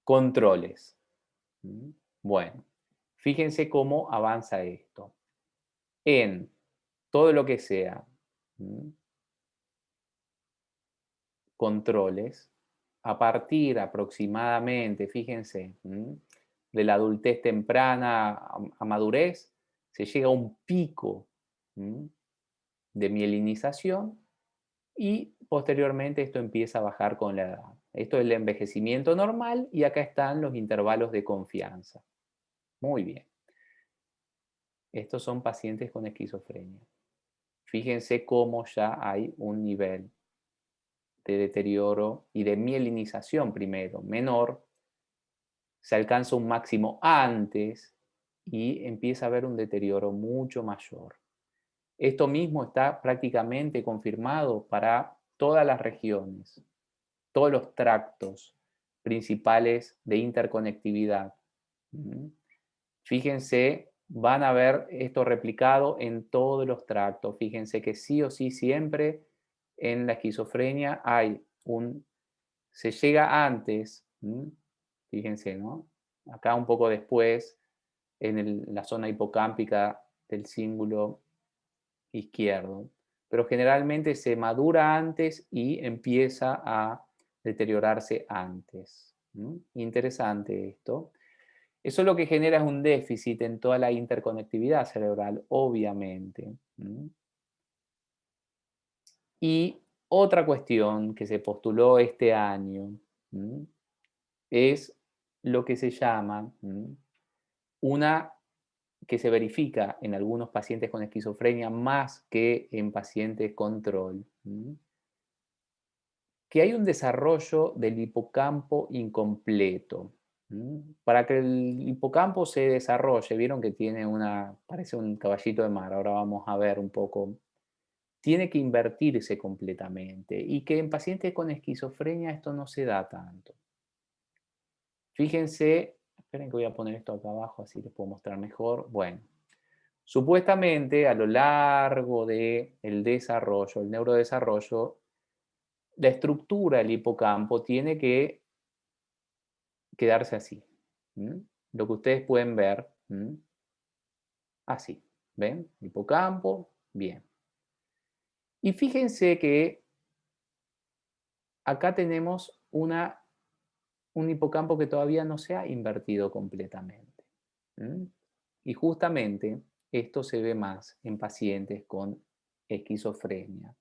controles. Bueno, fíjense cómo avanza esto. En todo lo que sea controles, a partir aproximadamente, fíjense, de la adultez temprana a madurez, se llega a un pico de mielinización y posteriormente esto empieza a bajar con la edad. Esto es el envejecimiento normal y acá están los intervalos de confianza. Muy bien. estos son pacientes con esquizofrenia. Fíjense cómo ya hay un nivel de deterioro y de mielinización primero menor, se alcanza un máximo antes y empieza a haber un deterioro mucho mayor. Esto mismo está prácticamente confirmado para todas las regiones, todos los tractos principales de interconectividad. Fíjense, van a ver esto replicado en todos los tractos. Fíjense que sí o sí siempre en la esquizofrenia se llega antes, fíjense, ¿no? Acá un poco después, en la zona hipocámpica del cíngulo izquierdo, pero generalmente se madura antes y empieza a deteriorarse antes. Interesante esto. Eso lo que genera es un déficit en toda la interconectividad cerebral, obviamente. Y otra cuestión que se postuló este año es lo que se llama una que se verifica en algunos pacientes con esquizofrenia más que en pacientes control, que hay un desarrollo del hipocampo incompleto. Para que el hipocampo se desarrolle, vieron que tiene parece un caballito de mar, ahora vamos a ver un poco, tiene que invertirse completamente y que en pacientes con esquizofrenia esto no se da tanto. Fíjense, esperen que voy a poner esto acá abajo así les puedo mostrar mejor. Bueno, supuestamente a lo largo del desarrollo, el neurodesarrollo, la estructura del hipocampo tiene que quedarse así. Lo que ustedes pueden ver, así. ¿Ven? Hipocampo, bien. Y fíjense que acá tenemos un hipocampo que todavía no se ha invertido completamente. Y justamente esto se ve más en pacientes con esquizofrenia.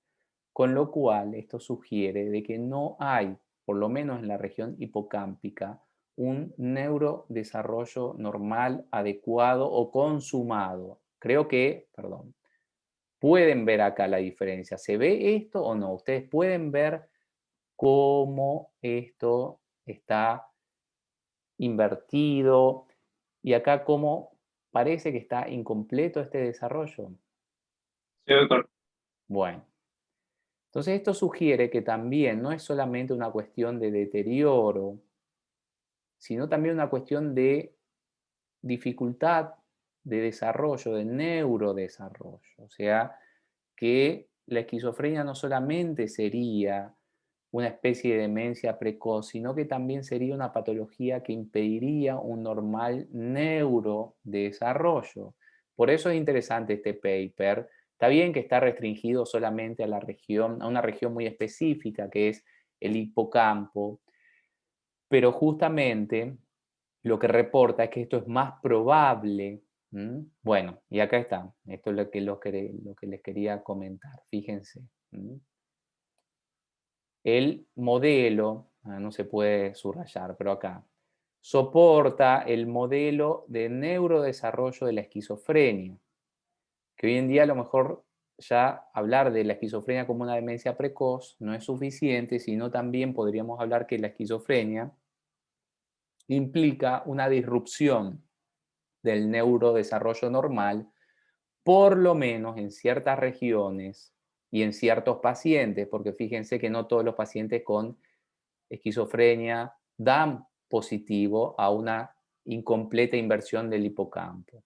Con lo cual esto sugiere de que no hay, por lo menos en la región hipocámpica, un neurodesarrollo normal, adecuado o consumado. Creo que, perdón, pueden ver acá la diferencia. ¿Se ve esto o no? Ustedes pueden ver cómo esto está invertido y acá cómo parece que está incompleto este desarrollo. Sí, doctor. Bueno. Entonces esto sugiere que también no es solamente una cuestión de deterioro, sino también una cuestión de dificultad de desarrollo, de neurodesarrollo. O sea, que la esquizofrenia no solamente sería una especie de demencia precoz, sino que también sería una patología que impediría un normal neurodesarrollo. Por eso es interesante este paper. Está bien que está restringido solamente a una región muy específica, que es el hipocampo, pero justamente lo que reporta es que esto es más probable. Bueno, y acá está. Esto es lo que les quería comentar. Fíjense. El modelo, no se puede subrayar, pero acá, soporta el modelo de neurodesarrollo de la esquizofrenia, que hoy en día a lo mejor ya hablar de la esquizofrenia como una demencia precoz no es suficiente, sino también podríamos hablar que la esquizofrenia implica una disrupción del neurodesarrollo normal, por lo menos en ciertas regiones y en ciertos pacientes, porque fíjense que no todos los pacientes con esquizofrenia dan positivo a una incompleta inversión del hipocampo.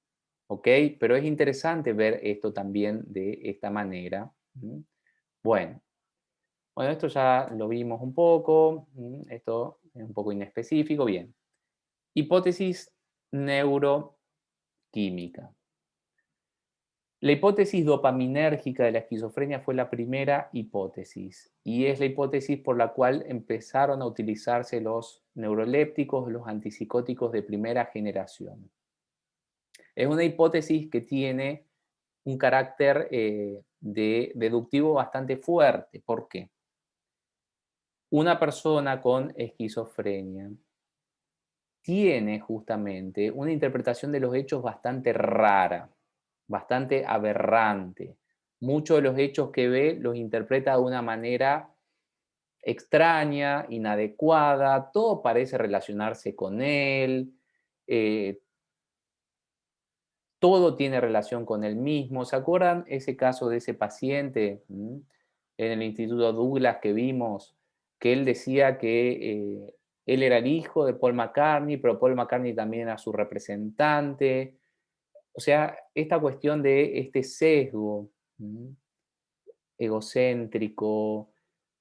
¿Ok? Pero es interesante ver esto también de esta manera. Bueno, esto ya lo vimos un poco. Esto es un poco inespecífico. Bien. Hipótesis neuroquímica. La hipótesis dopaminérgica de la esquizofrenia fue la primera hipótesis y es la hipótesis por la cual empezaron a utilizarse los neurolépticos, los antipsicóticos de primera generación. Es una hipótesis que tiene un carácter deductivo bastante fuerte. ¿Por qué? Una persona con esquizofrenia tiene justamente una interpretación de los hechos bastante rara. bastante aberrante. Muchos de los hechos que ve los interpreta de una manera extraña, inadecuada, todo parece relacionarse con él, eh, todo tiene relación con él mismo. ¿Se acuerdan ese caso de ese paciente en el Instituto Douglas que vimos, que él decía que él era el hijo de Paul McCartney, pero Paul McCartney también era su representante? O sea, esta cuestión de este sesgo egocéntrico,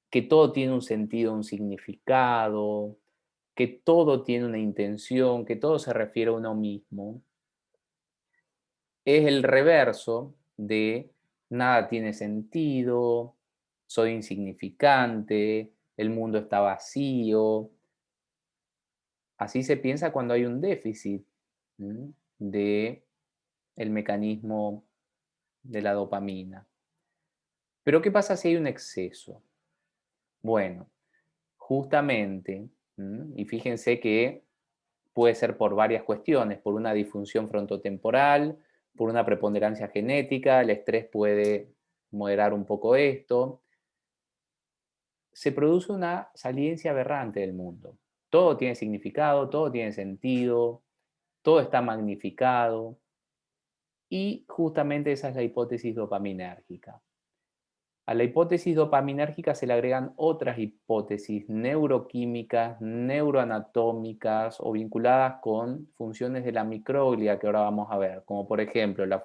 que todo tiene un sentido, un significado, que todo tiene una intención, que todo se refiere a uno mismo, es el reverso de nada tiene sentido, soy insignificante, el mundo está vacío. Así se piensa cuando hay un déficit de el mecanismo de la dopamina. Pero ¿qué pasa si hay un exceso? Bueno, justamente, y fíjense que puede ser por varias cuestiones, por una disfunción frontotemporal, por una preponderancia genética, el estrés puede moderar un poco esto. Se produce una saliencia aberrante del mundo. Todo tiene significado, todo tiene sentido, todo está magnificado y justamente esa es la hipótesis dopaminérgica. A la hipótesis dopaminérgica se le agregan otras hipótesis neuroquímicas, neuroanatómicas o vinculadas con funciones de la microglia que ahora vamos a ver, como por ejemplo la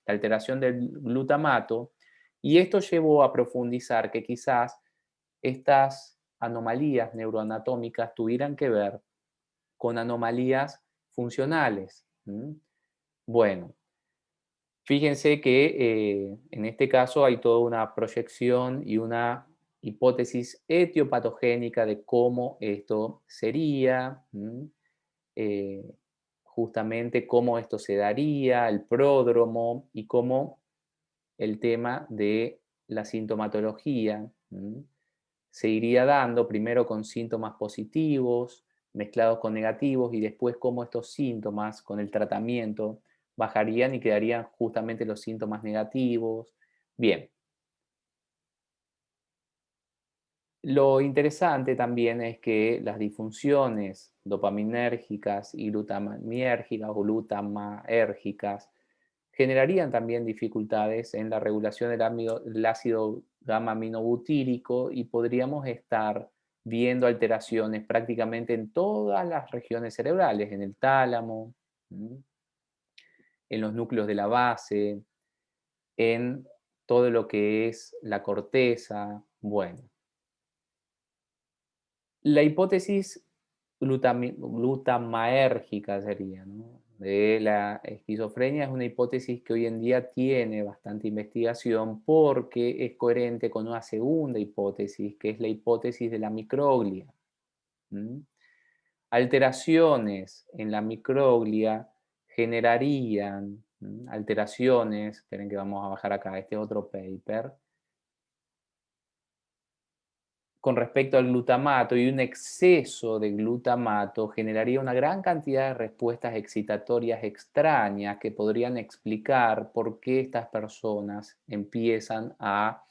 alteración del glutamato, y esto llevó a profundizar que quizás estas anomalías neuroanatómicas tuvieran que ver con anomalías funcionales. Bueno, fíjense que en este caso hay toda una proyección y una hipótesis etiopatogénica de cómo esto sería, eh, justamente cómo esto se daría, el pródromo y cómo el tema de la sintomatología se iría dando primero con síntomas positivos, mezclados con negativos y después cómo estos síntomas con el tratamiento bajarían y quedarían justamente los síntomas negativos. Bien. Lo interesante también es que las disfunciones dopaminérgicas y glutaminérgicas o glutamaérgicas generarían también dificultades en la regulación del ácido gamma-aminobutírico y podríamos estar viendo alteraciones prácticamente en todas las regiones cerebrales, en el tálamo, en los núcleos de la base, en todo lo que es la corteza. Bueno, la hipótesis glutamaérgica sería, ¿no?, de la esquizofrenia es una hipótesis que hoy en día tiene bastante investigación porque es coherente con una segunda hipótesis, que es la hipótesis de la microglia. Alteraciones en la microglia generarían alteraciones, esperen que vamos a bajar acá este otro paper, con respecto al glutamato, y un exceso de glutamato generaría una gran cantidad de respuestas excitatorias extrañas que podrían explicar por qué estas personas empiezan a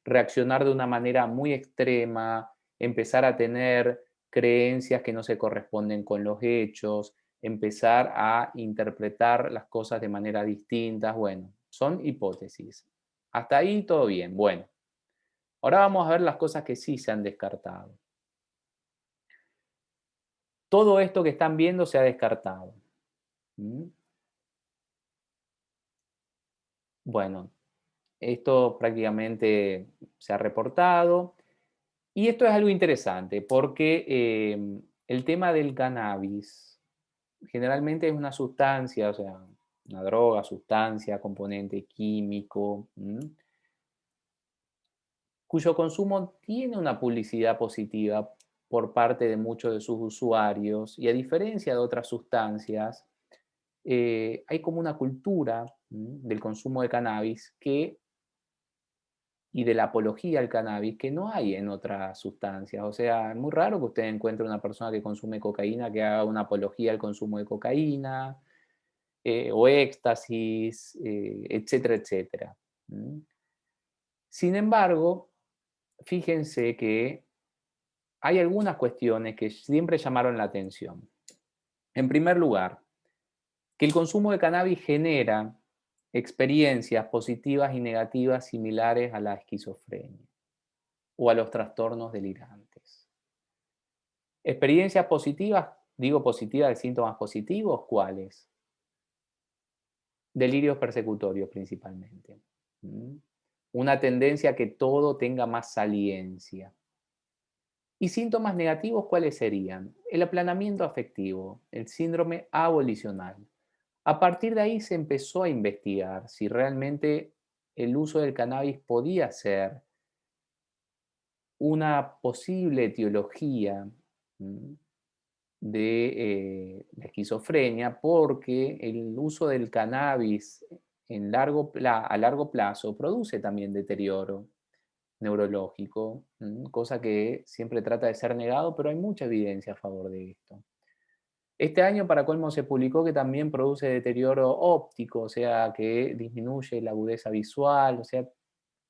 reaccionar de una manera muy extrema, empezar a tener creencias que no se corresponden con los hechos, empezar a interpretar las cosas de manera distinta. Bueno, son hipótesis. Hasta ahí todo bien. Bueno. Ahora vamos a ver las cosas que sí se han descartado. Todo esto que están viendo se ha descartado. Bueno, esto prácticamente se ha reportado. Y esto es algo interesante porque el tema del cannabis generalmente es una sustancia, o sea, una droga, sustancia, componente químico, cuyo consumo tiene una publicidad positiva por parte de muchos de sus usuarios, y a diferencia de otras sustancias, hay como una cultura del consumo de cannabis y de la apología al cannabis que no hay en otras sustancias. O sea, es muy raro que usted encuentre una persona que consume cocaína que haga una apología al consumo de cocaína. o éxtasis, etcétera, etcétera. Sin embargo, fíjense que hay algunas cuestiones que siempre llamaron la atención. En primer lugar, que el consumo de cannabis genera experiencias positivas y negativas similares a la esquizofrenia o a los trastornos delirantes. Experiencias positivas, digo positivas de síntomas positivos, ¿cuáles? Delirios persecutorios principalmente. Una tendencia a que todo tenga más saliencia. ¿Y síntomas negativos cuáles serían? El aplanamiento afectivo, el síndrome abolicional. A partir de ahí se empezó a investigar si realmente el uso del cannabis podía ser una posible etiología de la esquizofrenia, porque el uso del cannabis a largo plazo produce también deterioro neurológico, cosa que siempre trata de ser negado, pero hay mucha evidencia a favor de esto. Este año, para colmo, se publicó que también produce deterioro óptico, o sea, que disminuye la agudeza visual, o sea,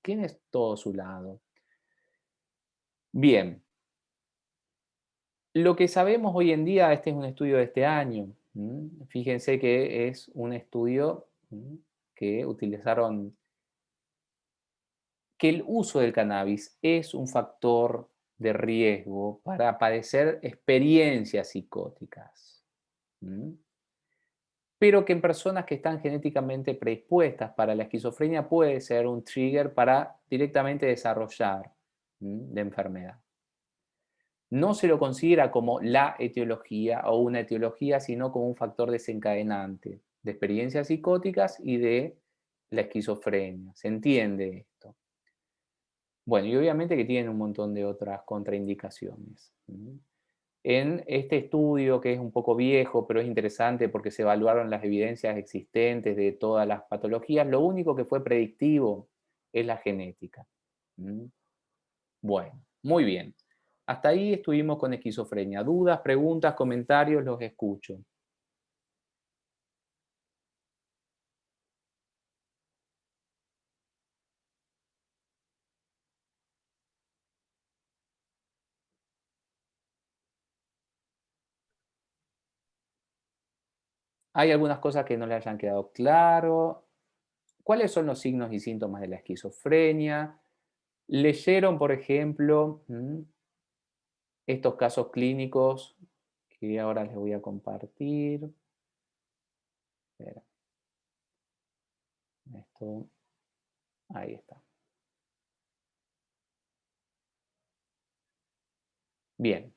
tiene todo su lado. Bien, lo que sabemos hoy en día, este es un estudio de este año, fíjense que es un estudio que utilizaron, que el uso del cannabis es un factor de riesgo para padecer experiencias psicóticas. Pero que en personas que están genéticamente predispuestas para la esquizofrenia puede ser un trigger para directamente desarrollar la enfermedad. No se lo considera como la etiología o una etiología, sino como un factor desencadenante de experiencias psicóticas y de la esquizofrenia. ¿Se entiende esto? Bueno, y obviamente que tienen un montón de otras contraindicaciones. En este estudio, que es un poco viejo, pero es interesante porque se evaluaron las evidencias existentes de todas las patologías, lo único que fue predictivo es la genética. Bueno, muy bien. Hasta ahí estuvimos con esquizofrenia. ¿Dudas, preguntas, comentarios? Los escucho. ¿Hay algunas cosas que no le hayan quedado claro? ¿Cuáles son los signos y síntomas de la esquizofrenia? ¿Leyeron, por ejemplo, estos casos clínicos que ahora les voy a compartir? Espera. Esto, ahí está. Bien.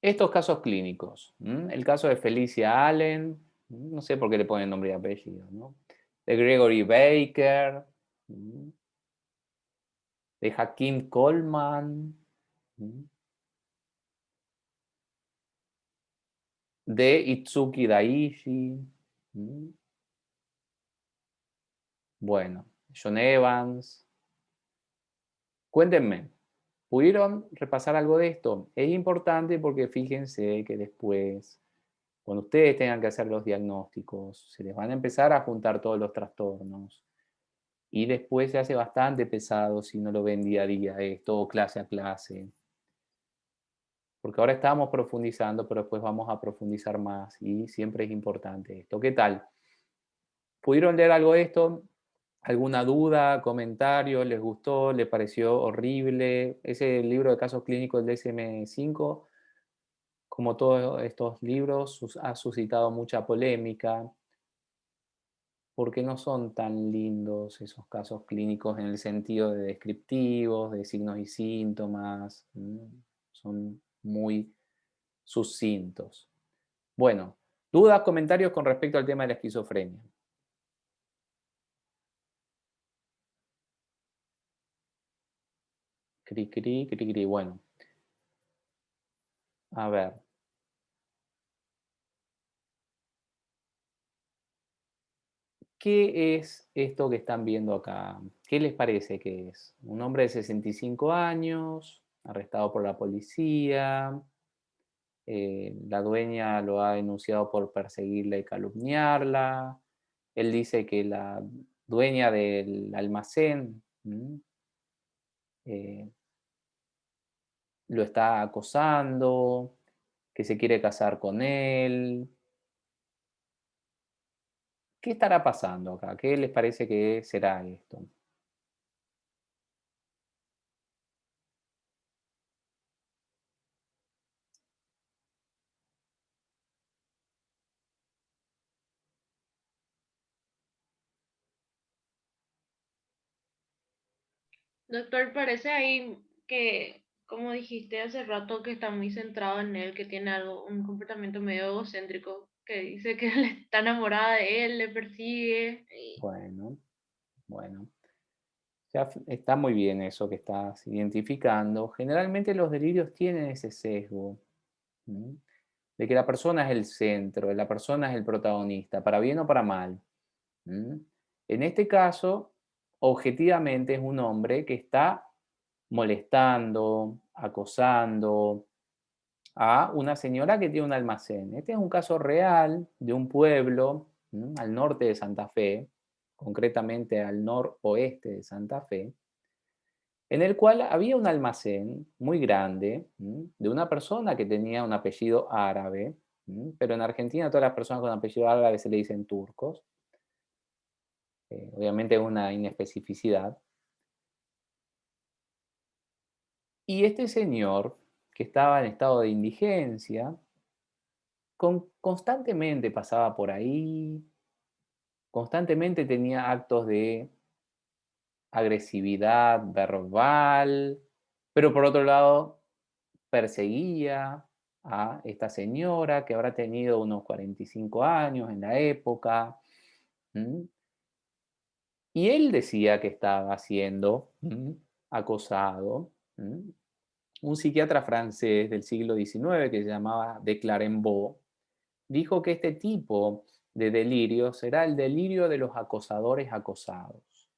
Estos casos clínicos. El caso de Felicia Allen, no sé por qué le ponen nombre y apellido, ¿no? De Gregory Baker, de Hakeem Coleman, de Itsuki Daishi, bueno, John Evans. Cuéntenme, ¿pudieron repasar algo de esto? Es importante porque fíjense que después, cuando ustedes tengan que hacer los diagnósticos, se les van a empezar a juntar todos los trastornos. Y después se hace bastante pesado si no lo ven día a día esto, o clase a clase. Porque ahora estamos profundizando, pero después vamos a profundizar más y siempre es importante esto. ¿Qué tal? ¿Pudieron leer algo de esto? ¿Alguna duda, comentario? ¿Les gustó? ¿Les pareció horrible? Ese libro de casos clínicos del DSM-5, como todos estos libros, ha suscitado mucha polémica porque no son tan lindos esos casos clínicos en el sentido de descriptivos, de signos y síntomas. Son muy sucintos. Bueno, dudas, comentarios con respecto al tema de la esquizofrenia. Cri, cri, cri, cri. Bueno, a ver. ¿Qué es esto que están viendo acá? ¿Qué les parece que es? Un hombre de 65 años, arrestado por la policía, La dueña lo ha denunciado por perseguirla y calumniarla. Él dice que la dueña del almacén eh, lo está acosando, que se quiere casar con él. ¿Qué estará pasando acá? ¿Qué les parece que será esto? Doctor, parece ahí que, como dijiste hace rato, que está muy centrado en él, que tiene algo, un comportamiento medio egocéntrico, que dice que él está enamorada de él, le persigue. Bueno, bueno. Ya está muy bien eso que estás identificando. Generalmente los delirios tienen ese sesgo, ¿m? De que la persona es el centro, la persona es el protagonista, para bien o para mal. ¿M? En este caso, objetivamente es un hombre que está molestando, acosando a una señora que tiene un almacén. Este es un caso real de un pueblo al norte de Santa Fe, concretamente al noroeste de Santa Fe, en el cual había un almacén muy grande de una persona que tenía un apellido árabe, pero en Argentina todas las personas con apellido árabe se le dicen turcos, obviamente es una inespecificidad. Y este señor, que estaba en estado de indigencia, constantemente pasaba por ahí, constantemente tenía actos de agresividad verbal, pero por otro lado perseguía a esta señora que habrá tenido unos 45 años en la época. ¿M? Y él decía que estaba siendo acosado. ¿M? Un psiquiatra francés del siglo XIX que se llamaba de Clermont dijo que este tipo de delirio será el delirio de los acosadores acosados.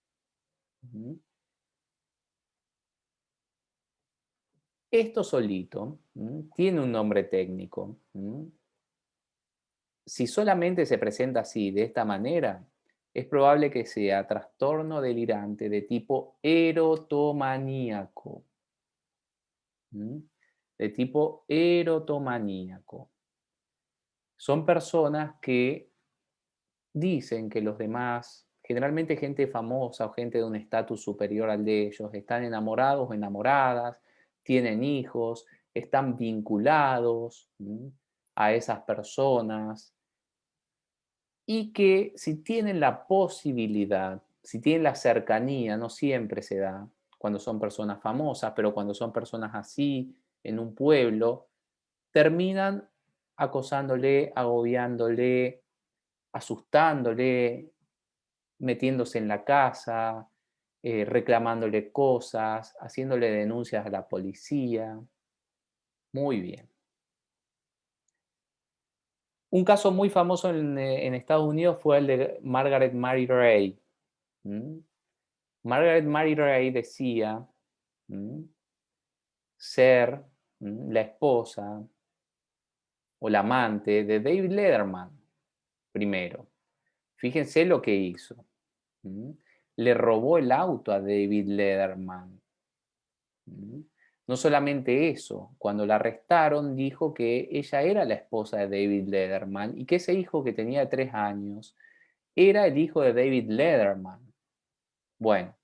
¿M? Esto solito tiene un nombre técnico. Si solamente se presenta así, de esta manera, es probable que sea trastorno delirante de tipo erotomaníaco. ¿M? De tipo erotomaníaco. Son personas que dicen que los demás, generalmente gente famosa o gente de un estatus superior al de ellos, están enamorados o enamoradas, tienen hijos, están vinculados a esas personas y que si tienen la posibilidad, si tienen la cercanía, no siempre se da cuando son personas famosas, pero cuando son personas así en un pueblo, terminan acosándole, agobiándole, asustándole, metiéndose en la casa, reclamándole cosas, haciéndole denuncias a la policía. Muy bien. Un caso muy famoso en Estados Unidos fue el de Margaret Mary Ray. Margaret Mary Ray decía ser la esposa o la amante de David Letterman primero. Fíjense lo que hizo. Le robó el auto a David Letterman. No solamente eso, cuando la arrestaron dijo que ella era la esposa de David Letterman y que ese hijo que tenía 3 años era el hijo de David Letterman. Bueno,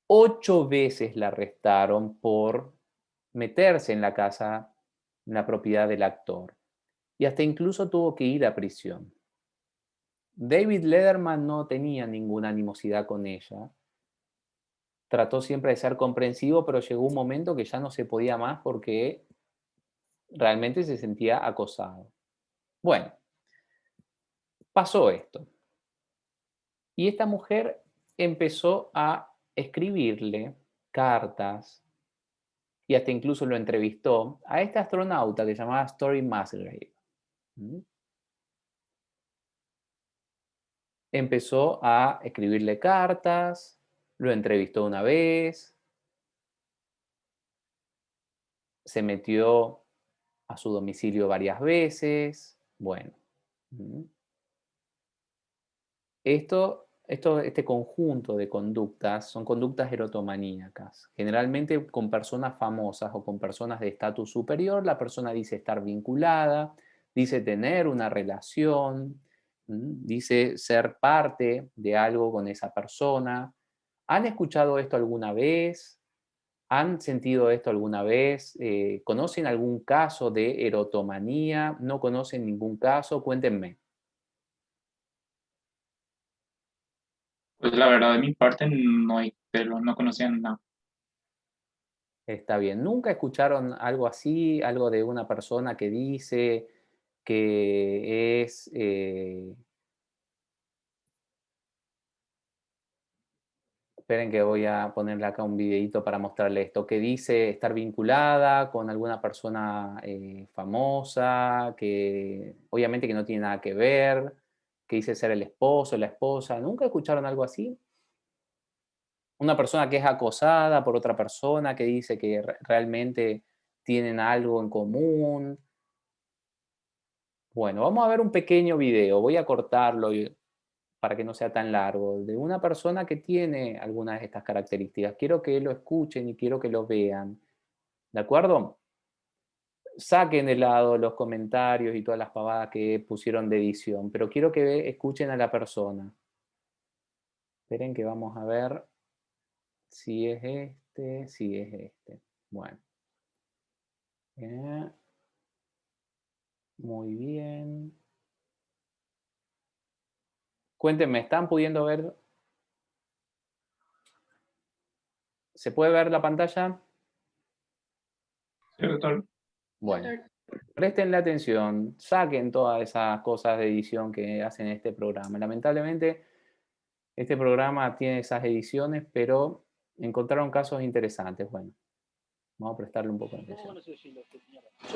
8 veces la arrestaron por meterse en la casa, en la propiedad del actor. Y hasta incluso tuvo que ir a prisión. David Letterman no tenía ninguna animosidad con ella. Trató siempre de ser comprensivo, pero llegó un momento que ya no se podía más porque realmente se sentía acosado. Bueno, pasó esto. Y esta mujer empezó a escribirle cartas y hasta incluso lo entrevistó a este astronauta que se llamaba Story Musgrave. Empezó a escribirle cartas, lo entrevistó una vez, se metió a su domicilio varias veces. Bueno. Este conjunto de conductas son conductas erotomaníacas. Generalmente con personas famosas o con personas de estatus superior, la persona dice estar vinculada, dice tener una relación, dice ser parte de algo con esa persona. ¿Han escuchado esto alguna vez? ¿Han sentido esto alguna vez? ¿Conocen algún caso de erotomanía? ¿No conocen ningún caso? Cuéntenme. Pues la verdad, de mi parte, no hay, pero no conocían nada. Está bien. ¿Nunca escucharon algo así, algo de una persona que dice que es, esperen que voy a ponerle acá un videito para mostrarle esto, que dice estar vinculada con alguna persona famosa, que obviamente que no tiene nada que ver, que dice ser el esposo, la esposa? ¿Nunca escucharon algo así? Una persona que es acosada por otra persona, que dice que realmente tienen algo en común. Bueno, vamos a ver un pequeño video. Voy a cortarlo para que no sea tan largo, de una persona que tiene algunas de estas características. Quiero que lo escuchen y quiero que lo vean. ¿De acuerdo? Saquen de lado los comentarios y todas las pavadas que pusieron de edición, pero quiero que escuchen a la persona. Esperen que vamos a ver si es este, si es este. Bueno. Muy bien. Cuéntenme, ¿están pudiendo ver? ¿Se puede ver la pantalla? Sí, doctor. Bueno, prestenle atención, saquen todas esas cosas de edición que hacen este programa. Lamentablemente, este programa tiene esas ediciones, pero encontraron casos interesantes. Bueno, vamos a prestarle un poco de atención. Yo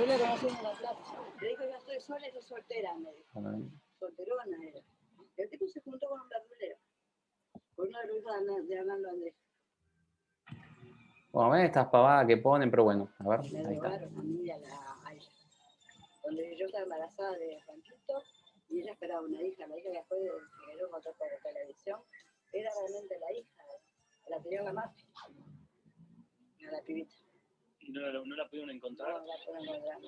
la conocí en la plaza. Le dijo, yo estoy sola y soy soltera, me dijo. Solterona era. El tipo se juntó con un verdulero. Con una verdulera de Hernando Andrés. Bueno, ven estas pavadas que ponen, pero bueno, a ver, Me ahí está. robaron a mí y a ella. Donde yo estaba embarazada de Juanquito y ella esperaba una hija. La hija que después se quedó con otra por televisión era realmente la hija. La tenía la mafia. A la pibita. ¿Y no la pudieron encontrar? No la pudieron encontrar.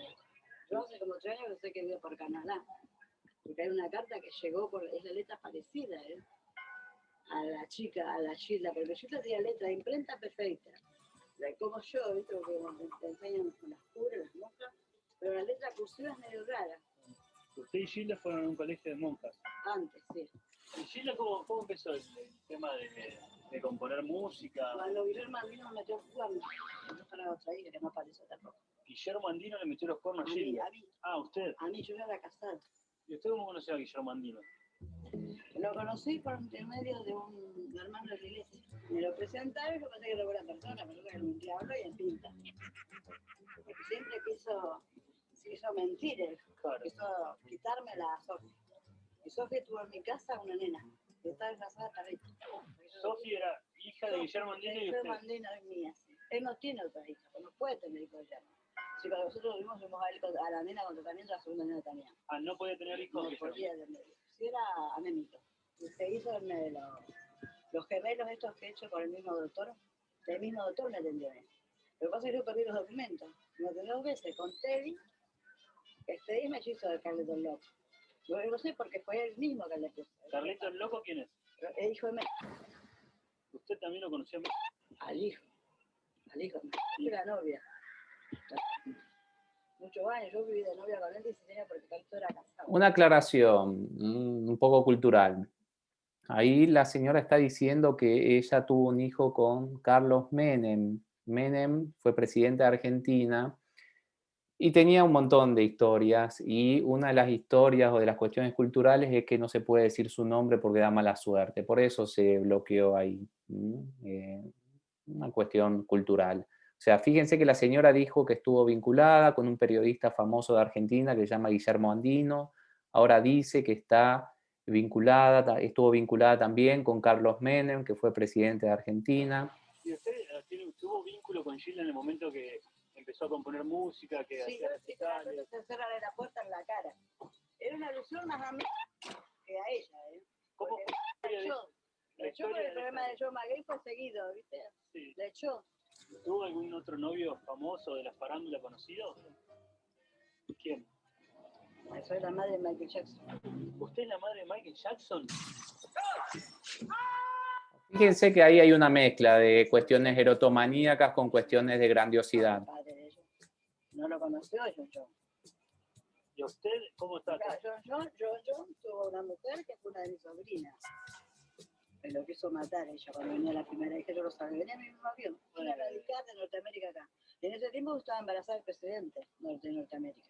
Yo hace como 3 años que sé que vive por Canadá. Porque hay una carta que llegó por, es la letra parecida, a la chica, porque Chila tiene letra de imprenta perfecta. Como yo, ¿viste? Porque te enseñan con las curas, las monjas, pero la letra cursiva es medio rara. Usted y Gilda fueron a un colegio de monjas. Antes, sí. ¿Y Gilda cómo empezó el tema de componer música? Cuando Guillermo Andino me metió el cuerno, no para otra hija que no apareció tampoco. Guillermo Andino le metió los cuernos a Gilda. A mí. Ah, usted. A mí, yo ya era casada. ¿Y usted cómo conoció a Guillermo Andino? Lo conocí por intermedio de un hermano de la iglesia. Me lo presentaron y yo pensé que era buena persona, pero era un diablo y en pinta. Porque siempre quiso mentir él. Claro. Quiso quitarme la Sofía. Y Sofía tuvo en mi casa una nena, que estaba casada Carrito. Sofía era hija de Guillermo Andino y usted. Guillermo Andino es mía, sí. Él no tiene otra hija, no puede tener hijos ya. Si cuando nosotros vimos a la nena con tratamiento, la segunda nena tenía. Ah, no podía tener hijos. No podía tener. Si era anémico. Y se hizo los gemelos estos que he hecho con el mismo doctor. El mismo doctor me atendió él. Lo que pasa es que yo perdí los documentos. Me atendió 2 veces con Teddy. Teddy me hizo de Carlito el Loco. Yo lo sé porque fue él mismo que le puso. ¿Carlito el Loco quién es? El hijo de México. ¿Usted también lo conoció a México? Al hijo. Y la novia. Muchos años, yo viví de novia con él 16 años porque Carlito era casado. Una aclaración un poco cultural. Ahí la señora está diciendo que ella tuvo un hijo con Carlos Menem. Menem fue presidente de Argentina y tenía un montón de historias, y una de las historias o de las cuestiones culturales es que no se puede decir su nombre porque da mala suerte. Por eso se bloqueó ahí. Una cuestión cultural. O sea, fíjense que la señora dijo que estuvo vinculada con un periodista famoso de Argentina que se llama Guillermo Andino. Ahora dice que estuvo vinculada también con Carlos Menem, que fue presidente de Argentina. ¿Y usted tuvo vínculo con Gilda en el momento que empezó a componer música, que Sí, hacía sí, cada recitales. rato se cerrarle la puerta en la cara. Era una alusión más a mí que a ella, ¿eh? ¿Cómo Porque fue la la echó. La echó por historia el de problema esta- de Joe McGay fue seguido, ¿viste? Sí. La echó. ¿Tuvo algún otro novio famoso de la farándula conocido? ¿Quién? Soy la madre de Michael Jackson. ¿Usted es la madre de Michael Jackson? Fíjense que ahí hay una mezcla de cuestiones erotomaníacas con cuestiones de grandiosidad. El padre de ella. No lo conoció yo. ¿Y a usted cómo está? Yo tuvo una mujer que fue una de mis sobrinas. Me lo quiso matar ella cuando venía la primera vez que yo lo sabía. Venía en mi mismo avión, una radical de Norteamérica acá. En ese tiempo estaba embarazada del presidente de Norteamérica.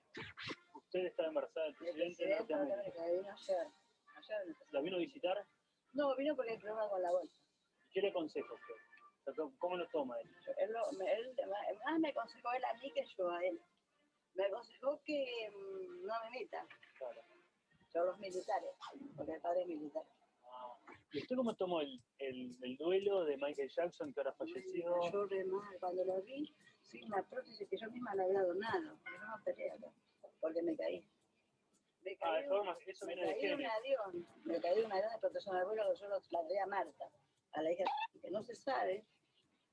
¿Usted está embarazada del presidente de Norteamérica? Vino ayer. ¿La vino a visitar? No, vino porque hay problema con la bolsa. ¿Qué le aconseja a usted? O sea, ¿cómo lo toma él? Él más me aconsejó él a mí que yo a él. Me aconsejó que no me meta. Claro. Yo los militares, porque el padre es militar. ¿Y usted cómo tomó el duelo de Michael Jackson que ahora falleció? Yo re mal, cuando lo vi, sin la prótesis que yo misma le había donado. Yo no peleé acá, porque me caí. Me caí, Eso me viene de caí de un genio. avión. Me caí de un avión de protección al vuelo que yo la traía a Marta, a la hija, que no se sabe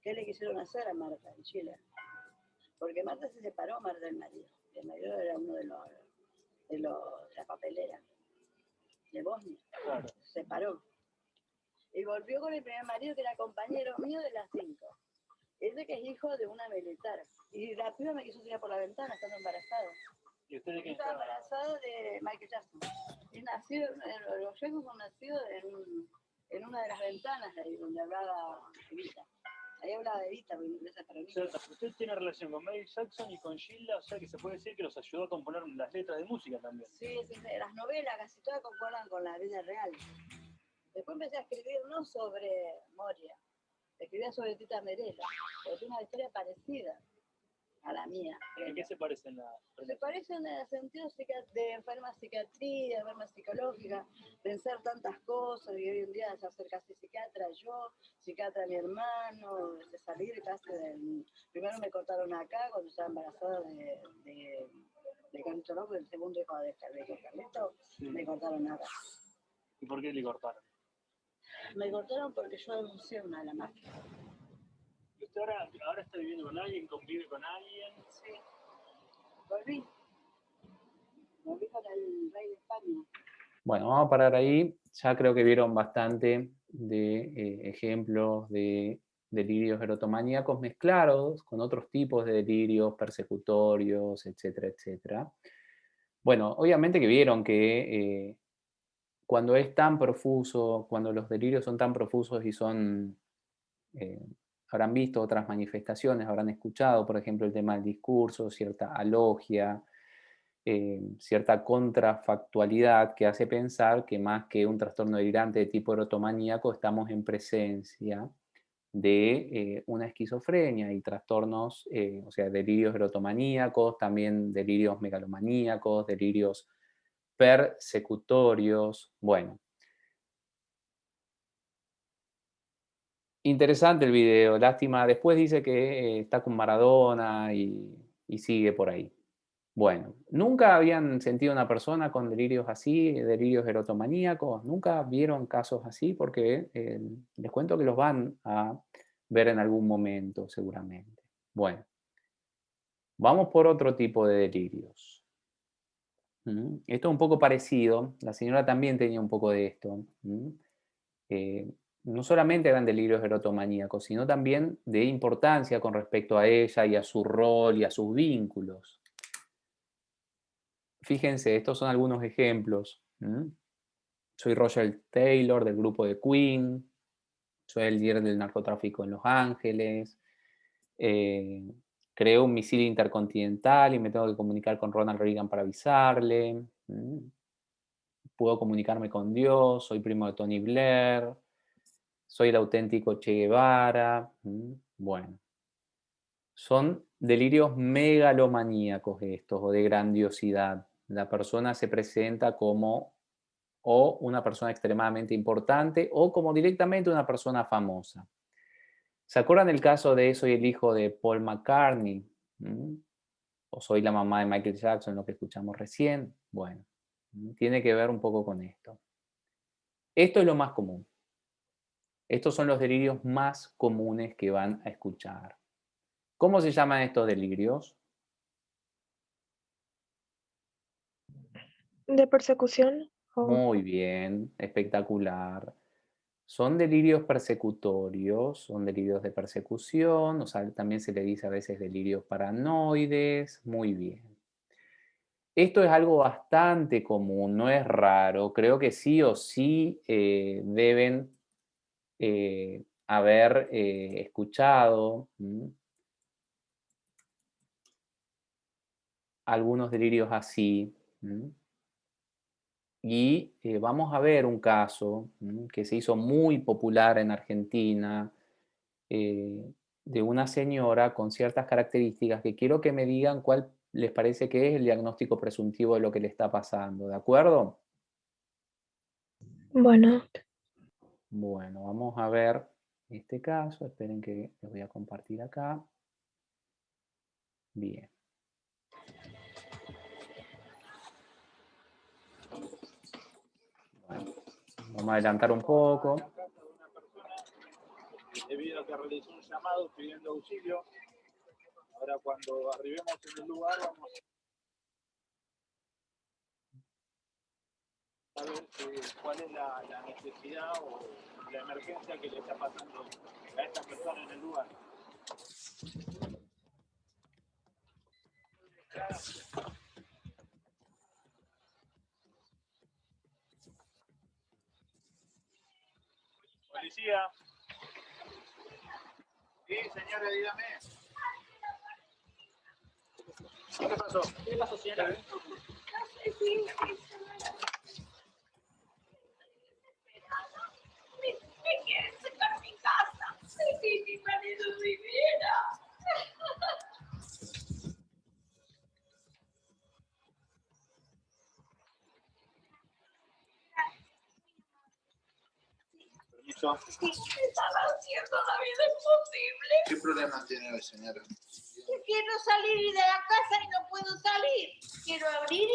qué le quisieron hacer a Marta en Chile. Porque Marta se separó, Marta del marido. Y el marido era uno de la papelera de Bosnia. Claro. Se separó. Y volvió con el primer marido que era compañero mío de las 5. Ese que es hijo de una militar. Y la piba me quiso tirar por la ventana estando embarazada. ¿Y usted de quién Estaba estaba? embarazada de Michael Jackson. Y nació, los Jackson son nacidos en una de las ventanas de ahí donde hablaba Evita. Ahí hablaba de Evita, porque inglesa para mí. O sea, usted tiene relación con Michael Jackson y con Gilda, o sea que se puede decir que los ayudó a componer las letras de música también. Sí, las novelas casi todas concuerdan con la vida real. Después empecé a escribir no sobre Moria, escribía sobre Tita Merela, porque tiene una historia parecida a la mía. ¿En qué se parecen Se parecen en el sentido de enferma psiquiatría, enferma psicológica, pensar tantas cosas, y hoy en día de ser casi psiquiatra yo, psiquiatra mi hermano, de salir casi del... Primero me cortaron acá cuando estaba embarazada de Carlito López, el segundo hijo de Carlito, sí. Me cortaron acá. ¿Y por qué le cortaron? Me cortaron porque yo denuncié una de la mafia. ¿Y usted ahora está viviendo con alguien, convive con alguien? Sí. Volví con el rey de España. Bueno, vamos a parar ahí. Ya creo que vieron bastante de ejemplos de delirios erotomaníacos mezclados con otros tipos de delirios persecutorios, etcétera, etcétera. Bueno, obviamente que vieron que cuando es tan profuso, cuando los delirios son tan profusos y son, habrán visto otras manifestaciones, habrán escuchado, por ejemplo, el tema del discurso, cierta alogia, cierta contrafactualidad que hace pensar que más que un trastorno delirante de tipo erotomaníaco, estamos en presencia de una esquizofrenia y trastornos, o sea, delirios erotomaníacos, también delirios megalomaníacos, delirios persecutorios. Bueno, interesante el video, lástima. Después dice que está con Maradona y sigue por ahí. Bueno, ¿nunca habían sentido una persona con delirios así, delirios erotomaníacos? ¿Nunca vieron casos así? Porque les cuento que los van a ver en algún momento, seguramente. Bueno, vamos por otro tipo de delirios. Esto es un poco parecido. La señora también tenía un poco de esto. No solamente eran delirios erotomaníacos, sino también de importancia con respecto a ella y a su rol y a sus vínculos. Fíjense, estos son algunos ejemplos. Soy Roger Taylor del grupo de Queen, soy el líder del narcotráfico en Los Ángeles, creo un misil intercontinental y me tengo que comunicar con Ronald Reagan para avisarle. Puedo comunicarme con Dios, soy primo de Tony Blair, soy el auténtico Che Guevara. Bueno, son delirios megalomaníacos estos o de grandiosidad. La persona se presenta como o una persona extremadamente importante o como directamente una persona famosa. ¿Se acuerdan el caso de Soy el hijo de Paul McCartney? O soy la mamá de Michael Jackson, lo que escuchamos recién. Bueno, tiene que ver un poco con esto. Esto es lo más común. Estos son los delirios más comunes que van a escuchar. ¿Cómo se llaman estos delirios? ¿De persecución? Muy bien, espectacular. Son delirios persecutorios, son delirios de persecución, o sea, también se le dice a veces delirios paranoides. Muy bien. Esto es algo bastante común, no es raro. Creo que sí o sí deben haber escuchado algunos delirios así. Y vamos a ver un caso que se hizo muy popular en Argentina, de una señora con ciertas características que quiero que me digan cuál les parece que es el diagnóstico presuntivo de lo que le está pasando, ¿de acuerdo? Bueno, Bueno, vamos a ver este caso. Esperen que les voy a compartir acá. Bien. Bueno, vamos a adelantar un poco. Debido a que realizó un llamado pidiendo auxilio. Ahora cuando arribemos en el lugar vamos a ver cuál es la necesidad o la emergencia que le está pasando a esta persona en el lugar. Policía. Sí, señora, dígame. ¿Qué pasó? ¿Qué pasó, señora? No sé si me quieren sacar mi casa. Si mi marido viviera. Permiso. Sí, me están haciendo la vida imposible. ¿Qué problema tiene hoy, señora? Quiero salir de la casa y no puedo salir. Quiero abrir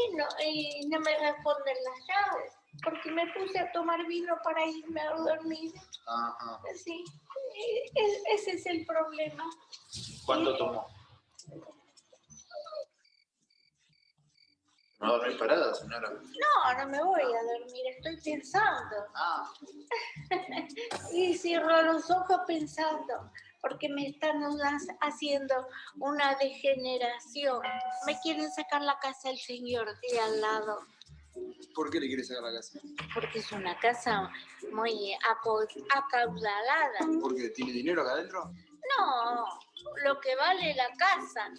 y no me responden las llaves. Porque me puse a tomar vino para irme a dormir. Ajá. Sí, ese es el problema. ¿Cuánto tomó? ¿No va a dormir parada, señora? No, no me voy a dormir, estoy pensando. Ah. Y cierro los ojos pensando, porque me están haciendo una degeneración. Me quieren sacar la casa el señor de al lado. ¿Por qué le quiere sacar la casa? Porque es una casa muy acaudalada. ¿Porque tiene dinero acá adentro? No, lo que vale la casa.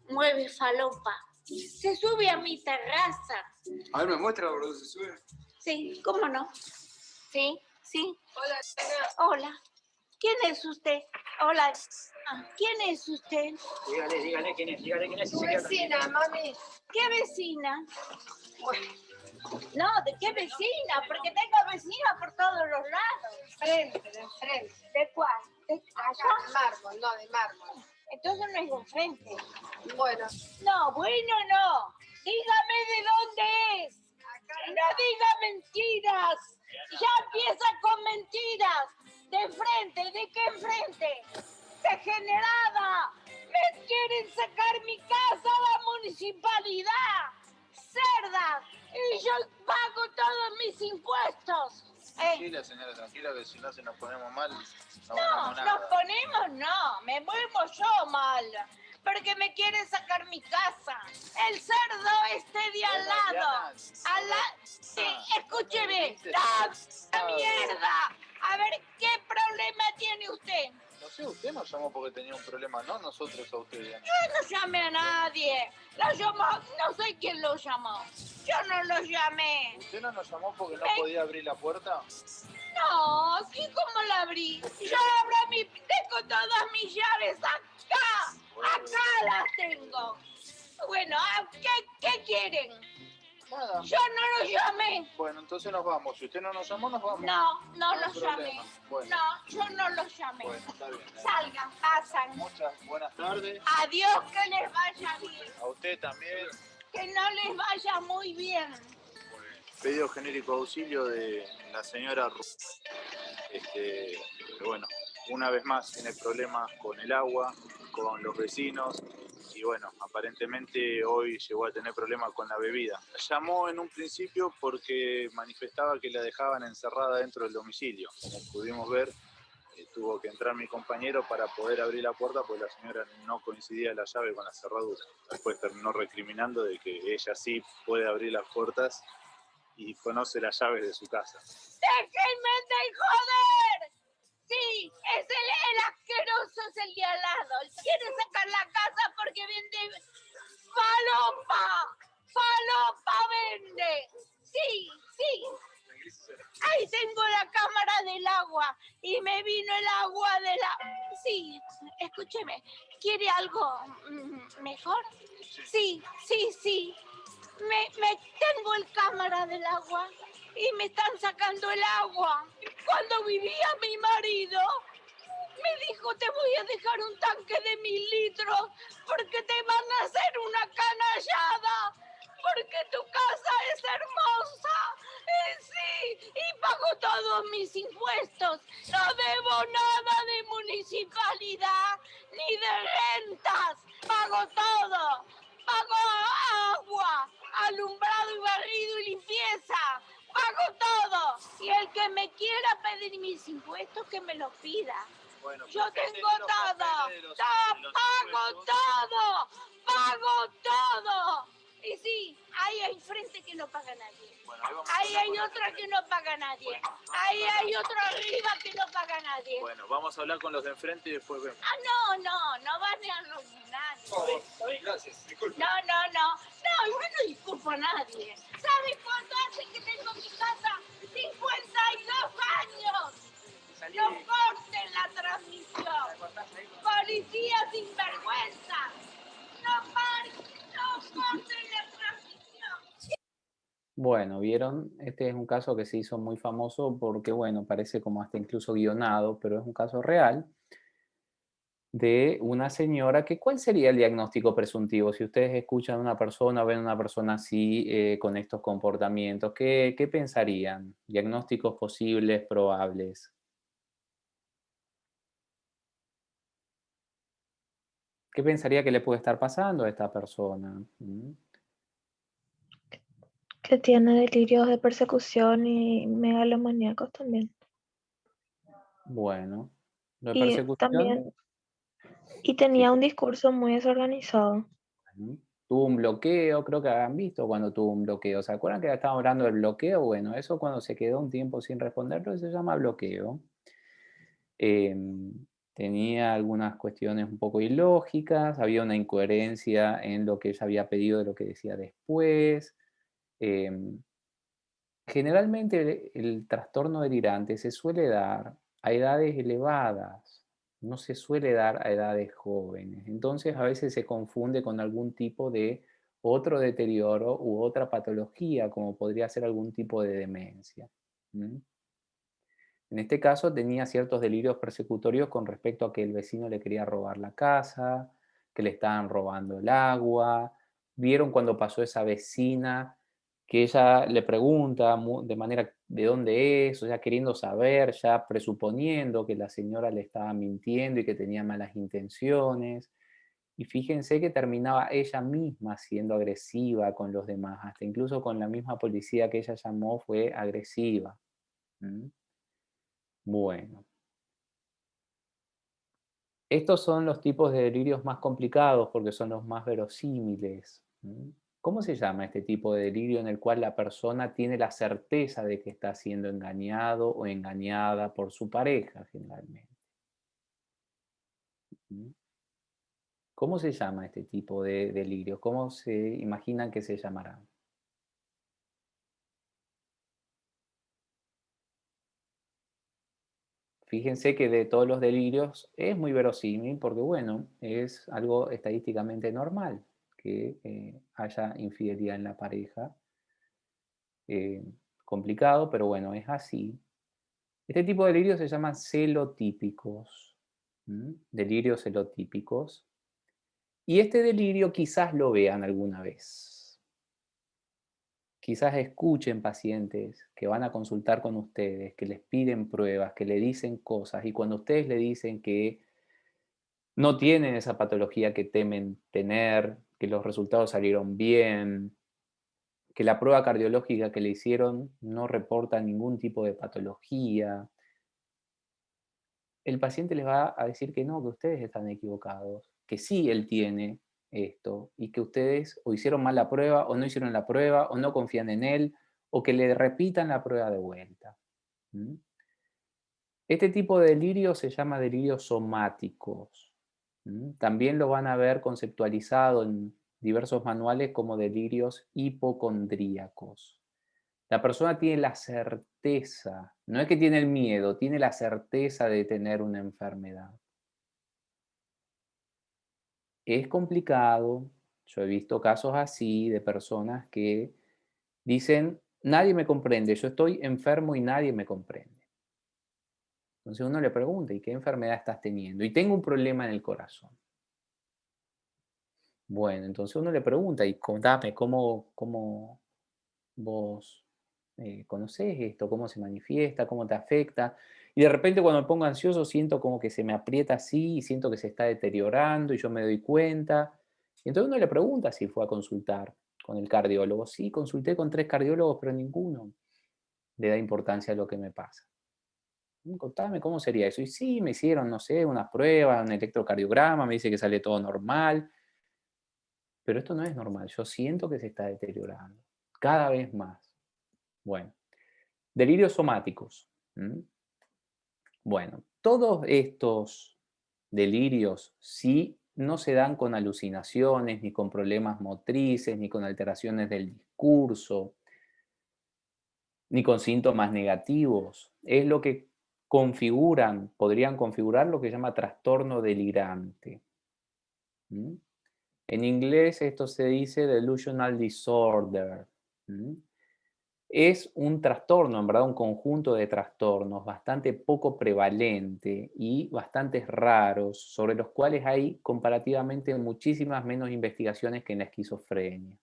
Mueve falopa. Se sube a mi terraza. A ver, ¿me muestra por dónde se sube? Sí, ¿cómo no? Sí, sí. Hola, señora. Hola. ¿Quién es usted? Hola. ¿Quién es usted? Dígale quién es. Su vecina, mami. ¿Qué vecina? No, ¿de qué vecina? Porque tengo vecina por todos los lados. Frente, de enfrente. ¿De cuál? ¿De Acá, allá? de mármol, no, de mármol. Entonces no es de enfrente. Bueno. No, bueno, no. Dígame de dónde es. No diga mentiras. Ya empieza con mentiras. ¿De frente? ¿De qué enfrente? ¡Degenerada! ¡Me quieren sacar mi casa a la municipalidad! ¡Cerda! Y yo pago todos mis impuestos. Tranquila, señora, tranquila, que si no se nos ponemos mal. No, nos ponemos no. Me muevo yo mal. Porque me quieren sacar mi casa. El cerdo este de al lado. Sí, escúcheme. ¡La mierda! A ver, ¿qué problema tiene usted? No sé, usted nos llamó porque tenía un problema, no nosotros a usted. Yo no llamé a nadie. Lo llamó, no sé quién lo llamó. Yo no lo llamé. ¿Usted no nos llamó porque no podía abrir la puerta? No, ¿y cómo la abrí? Yo tengo todas mis llaves acá. Acá las tengo. Bueno, ¿qué quieren? Nada. Yo no lo llamé. Bueno, entonces nos vamos. Si usted no nos llamó, nos vamos. No, no hay lo llamé. problema. Bueno. No, yo no lo llamé. Bueno, está bien. Salgan, pasan. Muchas buenas tardes. Adiós, que les vaya bien. A usted también. Que no les vaya muy bien. Pedido genérico de auxilio de la señora que bueno, una vez más tiene problemas con el agua, con los vecinos y bueno, aparentemente hoy llegó a tener problemas con la bebida. Llamó en un principio porque manifestaba que la dejaban encerrada dentro del domicilio. Como pudimos ver, tuvo que entrar mi compañero para poder abrir la puerta porque la señora no coincidía la llave con la cerradura. Después terminó recriminando de que ella sí puede abrir las puertas y conoce las llaves de su casa. ¡Déjenme de joder! Sí, es el asqueroso, es el de al lado. Él quiere sacar la casa porque vende falopa. Falopa vende. Sí, sí. Ahí tengo la cámara del agua y me vino el agua de la... Sí, escúcheme, ¿quiere algo mejor? Sí, sí, sí. Tengo el cámara del agua y me están sacando el agua. Cuando vivía mi marido, me dijo, te voy a dejar un tanque de 1000 litros porque te van a hacer una canallada, porque tu casa es hermosa. Sí, y pago todos mis impuestos. No debo nada de municipalidad ni de rentas. Pago todo. Pago agua, alumbrado y barrido y limpieza. Pago todo. Y el que me quiera pedir mis impuestos, que me los pida. Bueno, Yo tengo todo. Pago todo. Pago todo. Y sí, ahí hay frente que no paga nadie. Bueno, ahí hay otra que no paga nadie. Bueno, ahí hay otro arriba que no paga nadie. Bueno, vamos a hablar con los de enfrente y después vemos. Ah, no van a nadie. Está bien, gracias. Disculpe. No, yo no disculpo a nadie. ¿Sabes cuánto hace que tengo mi casa? 52 años. No corten la transmisión. Policía sin vergüenza. No corten la transmisión. Bueno, ¿vieron? Este es un caso que se hizo muy famoso porque, bueno, parece como hasta incluso guionado, pero es un caso real de una señora que, ¿cuál sería el diagnóstico presuntivo? Si ustedes escuchan a una persona o ven a una persona así, con estos comportamientos, ¿qué pensarían? Diagnósticos posibles, probables. ¿Qué pensaría que le puede estar pasando a esta persona? Que tiene delirios de persecución y megalomaníacos también. Bueno, lo de Y persecución. también, y tenía un discurso muy desorganizado. Tuvo un bloqueo, creo que han visto cuando tuvo un bloqueo. ¿Se acuerdan que estábamos hablando del bloqueo? Bueno, eso cuando se quedó un tiempo sin responderlo se llama bloqueo. Tenía algunas cuestiones un poco ilógicas, había una incoherencia en lo que ella había pedido de lo que decía después. Generalmente el trastorno delirante se suele dar a edades elevadas, no se suele dar a edades jóvenes. Entonces a veces se confunde con algún tipo de otro deterioro u otra patología, como podría ser algún tipo de demencia. En este caso tenía ciertos delirios persecutorios con respecto a que el vecino le quería robar la casa, que le estaban robando el agua. Vieron cuando pasó esa vecina que ella le pregunta de manera de dónde es, o sea, queriendo saber, ya presuponiendo que la señora le estaba mintiendo y que tenía malas intenciones. Y fíjense que terminaba ella misma siendo agresiva con los demás, hasta incluso con la misma policía que ella llamó fue agresiva. Bueno. Estos son los tipos de delirios más complicados porque son los más verosímiles. ¿Cómo se llama este tipo de delirio en el cual la persona tiene la certeza de que está siendo engañado o engañada por su pareja, generalmente? ¿Cómo se llama este tipo de delirio? ¿Cómo se imaginan que se llamará? Fíjense que de todos los delirios es muy verosímil porque, bueno, es algo estadísticamente normal que haya infidelidad en la pareja. complicado, pero bueno, es así. Este tipo de delirios se llaman celotípicos. Delirios celotípicos. Y este delirio quizás lo vean alguna vez. Quizás escuchen pacientes que van a consultar con ustedes, que les piden pruebas, que le dicen cosas, y cuando ustedes le dicen que no tienen esa patología que temen tener, que los resultados salieron bien, que la prueba cardiológica que le hicieron no reporta ningún tipo de patología, el paciente les va a decir que no, que ustedes están equivocados, que sí él tiene esto y que ustedes o hicieron mal la prueba o no hicieron la prueba o no confían en él o que le repitan la prueba de vuelta. ¿Mm? Este tipo de delirios se llama delirios somáticos. También lo van a ver conceptualizado en diversos manuales como delirios hipocondríacos. La persona tiene la certeza, no es que tiene el miedo, tiene la certeza de tener una enfermedad. Es complicado, yo he visto casos así de personas que dicen, nadie me comprende, yo estoy enfermo y nadie me comprende. Entonces uno le pregunta, ¿y qué enfermedad estás teniendo? Y tengo un problema en el corazón. Bueno, entonces uno le pregunta, y contame, ¿cómo vos conocés esto? ¿Cómo se manifiesta? ¿Cómo te afecta? Y de repente cuando me pongo ansioso siento como que se me aprieta así y siento que se está deteriorando y yo me doy cuenta. Y entonces uno le pregunta si fue a consultar con el cardiólogo. Sí, consulté con 3 cardiólogos, pero ninguno le da importancia a lo que me pasa. Contame cómo sería eso. Y sí, me hicieron, no sé, unas pruebas, un electrocardiograma, me dice que sale todo normal. Pero esto no es normal, yo siento que se está deteriorando cada vez más. Bueno, delirios somáticos. Bueno, todos estos delirios sí no se dan con alucinaciones, ni con problemas motrices, ni con alteraciones del discurso, ni con síntomas negativos. Es lo que podrían configurar lo que se llama trastorno delirante. En inglés esto se dice delusional disorder. Es un trastorno, en verdad, un conjunto de trastornos bastante poco prevalente y bastante raros, sobre los cuales hay comparativamente muchísimas menos investigaciones que en la esquizofrenia.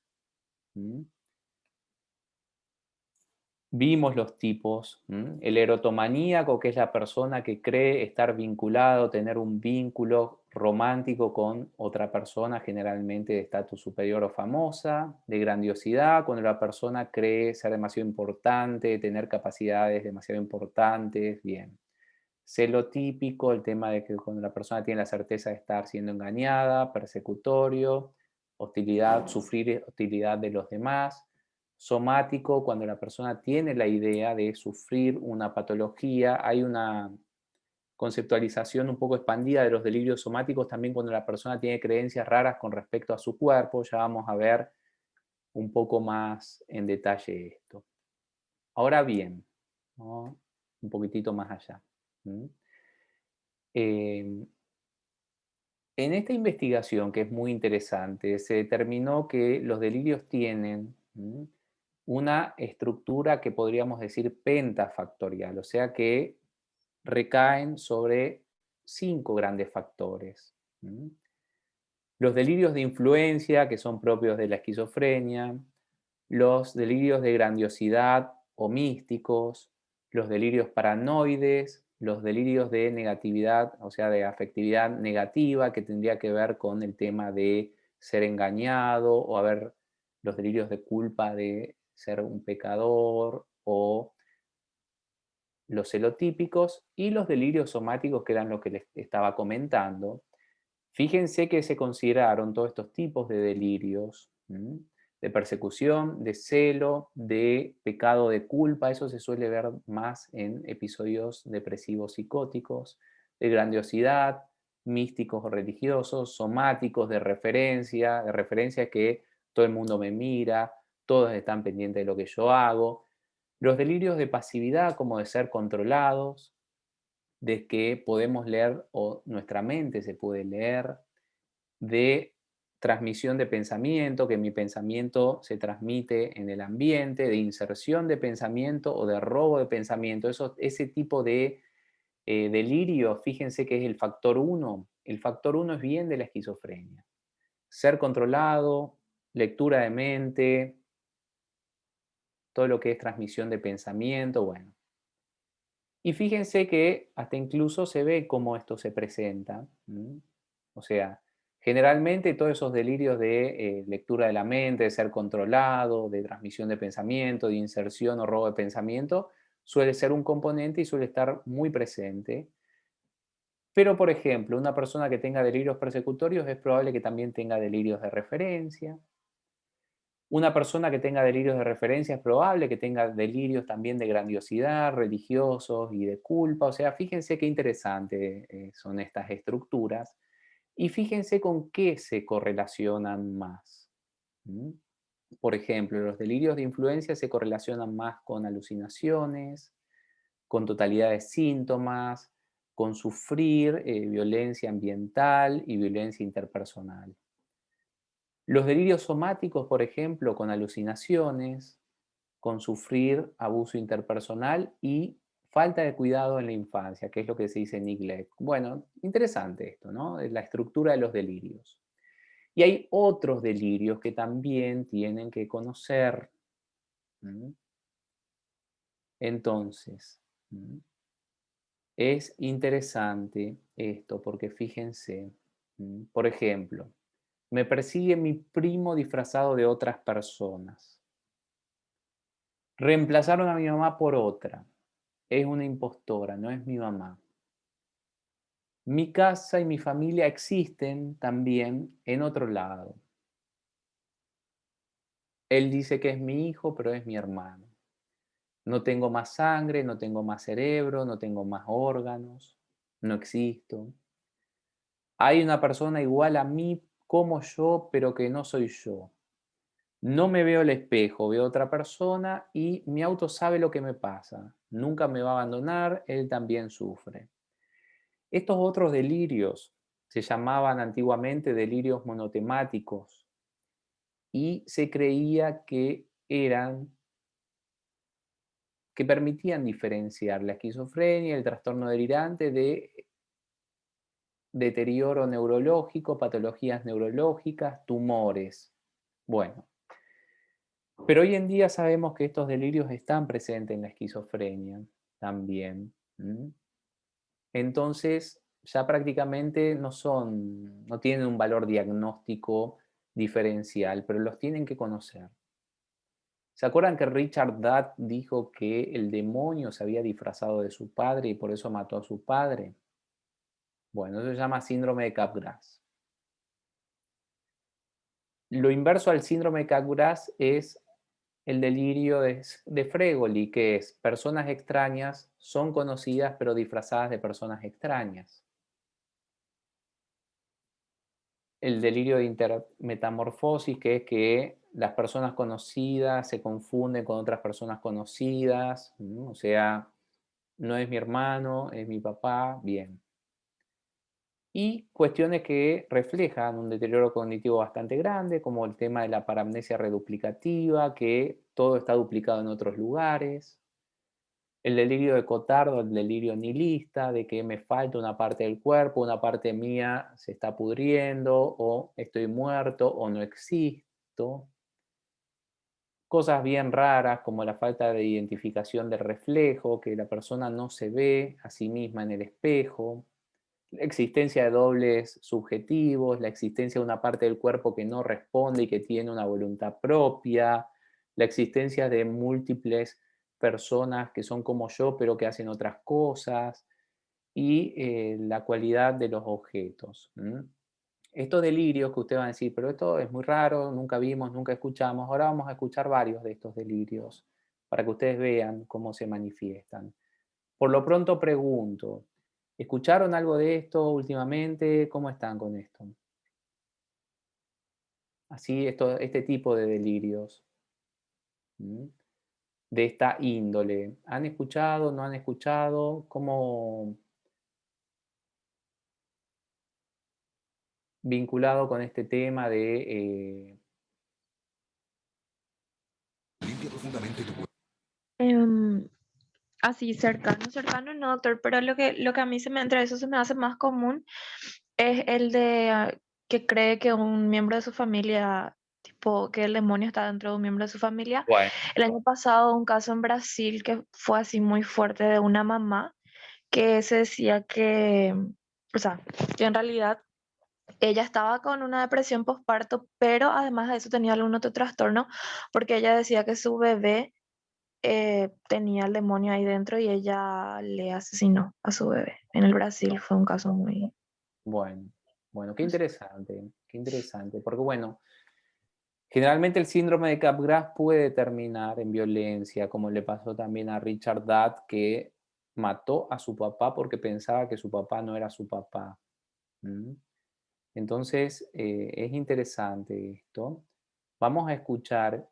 Vimos los tipos, el erotomaníaco, que es la persona que cree estar vinculado, tener un vínculo romántico con otra persona, generalmente de estatus superior o famosa, de grandiosidad, cuando la persona cree ser demasiado importante, tener capacidades demasiado importantes, bien. Celotípico, el tema de que cuando la persona tiene la certeza de estar siendo engañada, persecutorio, hostilidad, sufrir hostilidad de los demás. Somático, cuando la persona tiene la idea de sufrir una patología. Hay una conceptualización un poco expandida de los delirios somáticos también cuando la persona tiene creencias raras con respecto a su cuerpo. Ya vamos a ver un poco más en detalle esto. Ahora bien, ¿no? Un poquitito más allá. En esta investigación, que es muy interesante, se determinó que los delirios tienen una estructura que podríamos decir pentafactorial, o sea que recaen sobre 5 grandes factores. Los delirios de influencia, que son propios de la esquizofrenia, los delirios de grandiosidad o místicos, los delirios paranoides, los delirios de negatividad, o sea, de afectividad negativa, que tendría que ver con el tema de ser engañado o haber los delirios de culpa de ser un pecador o los celotípicos y los delirios somáticos, que eran lo que les estaba comentando. Fíjense que se consideraron todos estos tipos de delirios, de persecución, de celo, de pecado de culpa. Eso se suele ver más en episodios depresivos psicóticos, de grandiosidad, místicos o religiosos, somáticos, de referencia que todo el mundo me mira, todos están pendientes de lo que yo hago. Los delirios de pasividad, como de ser controlados, de que podemos leer o nuestra mente se puede leer, de transmisión de pensamiento, que mi pensamiento se transmite en el ambiente, de inserción de pensamiento o de robo de pensamiento. Ese tipo de delirio, fíjense que es el factor 1. El factor 1 es bien de la esquizofrenia. Ser controlado, lectura de mente, todo lo que es transmisión de pensamiento, bueno. Y fíjense que hasta incluso se ve cómo esto se presenta. O sea, generalmente todos esos delirios de lectura de la mente, de ser controlado, de transmisión de pensamiento, de inserción o robo de pensamiento, suele ser un componente y suele estar muy presente. Pero, por ejemplo, una persona que tenga delirios persecutorios es probable que también tenga delirios de referencia. Una persona que tenga delirios de referencia es probable que tenga delirios también de grandiosidad, religiosos y de culpa. O sea, fíjense qué interesante son estas estructuras y fíjense con qué se correlacionan más. ¿Mm? Por ejemplo, los delirios de influencia se correlacionan más con alucinaciones, con totalidad de síntomas, con sufrir violencia ambiental y violencia interpersonal. Los delirios somáticos, por ejemplo, con alucinaciones, con sufrir abuso interpersonal y falta de cuidado en la infancia, que es lo que se dice neglect. Bueno, interesante esto, ¿no? Es la estructura de los delirios. Y hay otros delirios que también tienen que conocer. Entonces, es interesante esto porque fíjense, por ejemplo, me persigue mi primo disfrazado de otras personas. Reemplazaron a mi mamá por otra. Es una impostora, no es mi mamá. Mi casa y mi familia existen también en otro lado. Él dice que es mi hijo, pero es mi hermano. No tengo más sangre, no tengo más cerebro, no tengo más órganos, no existo. Hay una persona igual a mí como yo, pero que no soy yo. No me veo al espejo, veo otra persona y mi auto sabe lo que me pasa. Nunca me va a abandonar, él también sufre. Estos otros delirios se llamaban antiguamente delirios monotemáticos y se creía que permitían diferenciar la esquizofrenia y el trastorno delirante de deterioro neurológico, patologías neurológicas, tumores. Bueno, pero hoy en día sabemos que estos delirios están presentes en la esquizofrenia también. Entonces, ya prácticamente no tienen un valor diagnóstico diferencial, pero los tienen que conocer. ¿Se acuerdan que Richard Dutt dijo que el demonio se había disfrazado de su padre y por eso mató a su padre? Bueno, eso se llama síndrome de Capgras. Lo inverso al síndrome de Capgras es el delirio de Fregoli, que es personas extrañas son conocidas pero disfrazadas de personas extrañas. El delirio de intermetamorfosis, que es que las personas conocidas se confunden con otras personas conocidas, o sea, no es mi hermano, es mi papá, bien. Y cuestiones que reflejan un deterioro cognitivo bastante grande, como el tema de la paramnesia reduplicativa, que todo está duplicado en otros lugares. El delirio de Cotardo, el delirio nihilista, de que me falta una parte del cuerpo, una parte mía se está pudriendo, o estoy muerto, o no existo. Cosas bien raras como la falta de identificación del reflejo, que la persona no se ve a sí misma en el espejo. La existencia de dobles subjetivos, la existencia de una parte del cuerpo que no responde y que tiene una voluntad propia, la existencia de múltiples personas que son como yo pero que hacen otras cosas y la cualidad de los objetos. Estos delirios que ustedes van a decir, pero esto es muy raro, nunca vimos, nunca escuchamos, ahora vamos a escuchar varios de estos delirios para que ustedes vean cómo se manifiestan. Por lo pronto pregunto, ¿escucharon algo de esto últimamente? ¿Cómo están con esto? Así, este tipo de delirios, de esta índole. ¿Han escuchado? ¿No han escuchado? ¿Cómo? vinculado con este tema de... Em, Así, cercano no, doctor, pero lo que a mí entre eso se me hace más común es el de que cree que un miembro de su familia, tipo, que el demonio está dentro de un miembro de su familia. Bueno, El año pasado un caso en Brasil que fue así muy fuerte de una mamá que se decía que, o sea, que en realidad ella estaba con una depresión postparto, pero además de eso tenía algún otro trastorno porque ella decía que su bebé tenía el demonio ahí dentro y ella le asesinó a su bebé. En el Brasil fue un caso muy... bueno, bueno, qué interesante, porque bueno, generalmente el síndrome de Capgras puede terminar en violencia, como le pasó también a Richard Datt, que mató a su papá porque pensaba que su papá no era su papá. ¿Mm? Entonces, es interesante esto. Vamos a escuchar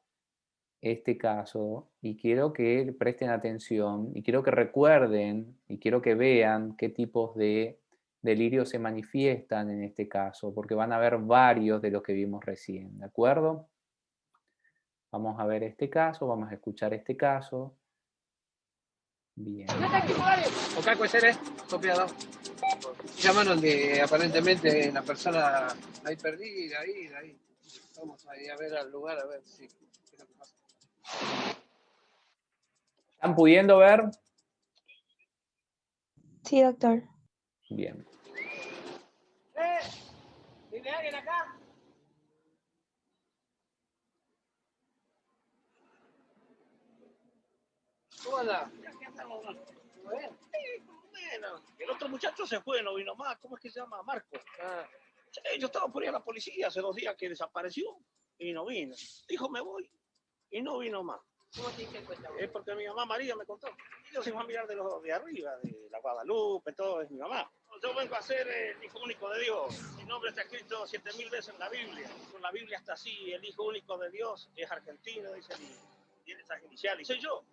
este caso y quiero que presten atención y quiero que recuerden y quiero que vean qué tipos de delirios se manifiestan en este caso, porque van a haber varios de los que vimos recién, ¿de acuerdo? Vamos a ver este caso, vamos a escuchar este caso. Bien. Ok, puede ser, copiado. Llaman donde aparentemente la persona ahí perdida, ahí. Vamos ahí a ver al lugar, a ver si qué es lo que pasa. ¿Están pudiendo ver? Sí, doctor. Bien. ¿Tiene alguien acá? ¿Cómo anda? Aquí andamos. ¿Todo bien? Sí, bueno. El otro muchacho se fue, no vino más. ¿Cómo es que se llama? Marco. Sí, yo estaba por ir a la policía hace 2 días que desapareció y no vino. Dijo, me voy y no vino más. ¿Cómo te diste cuenta? Es porque mi mamá María me contó. Y yo soy familiar de los de arriba, de la Guadalupe, todo es mi mamá. Yo vengo a ser el hijo único de Dios. Mi nombre está escrito 7000 veces en la Biblia. Con la Biblia está así, el hijo único de Dios es argentino, dice, y tiene esas iniciales. Y soy yo.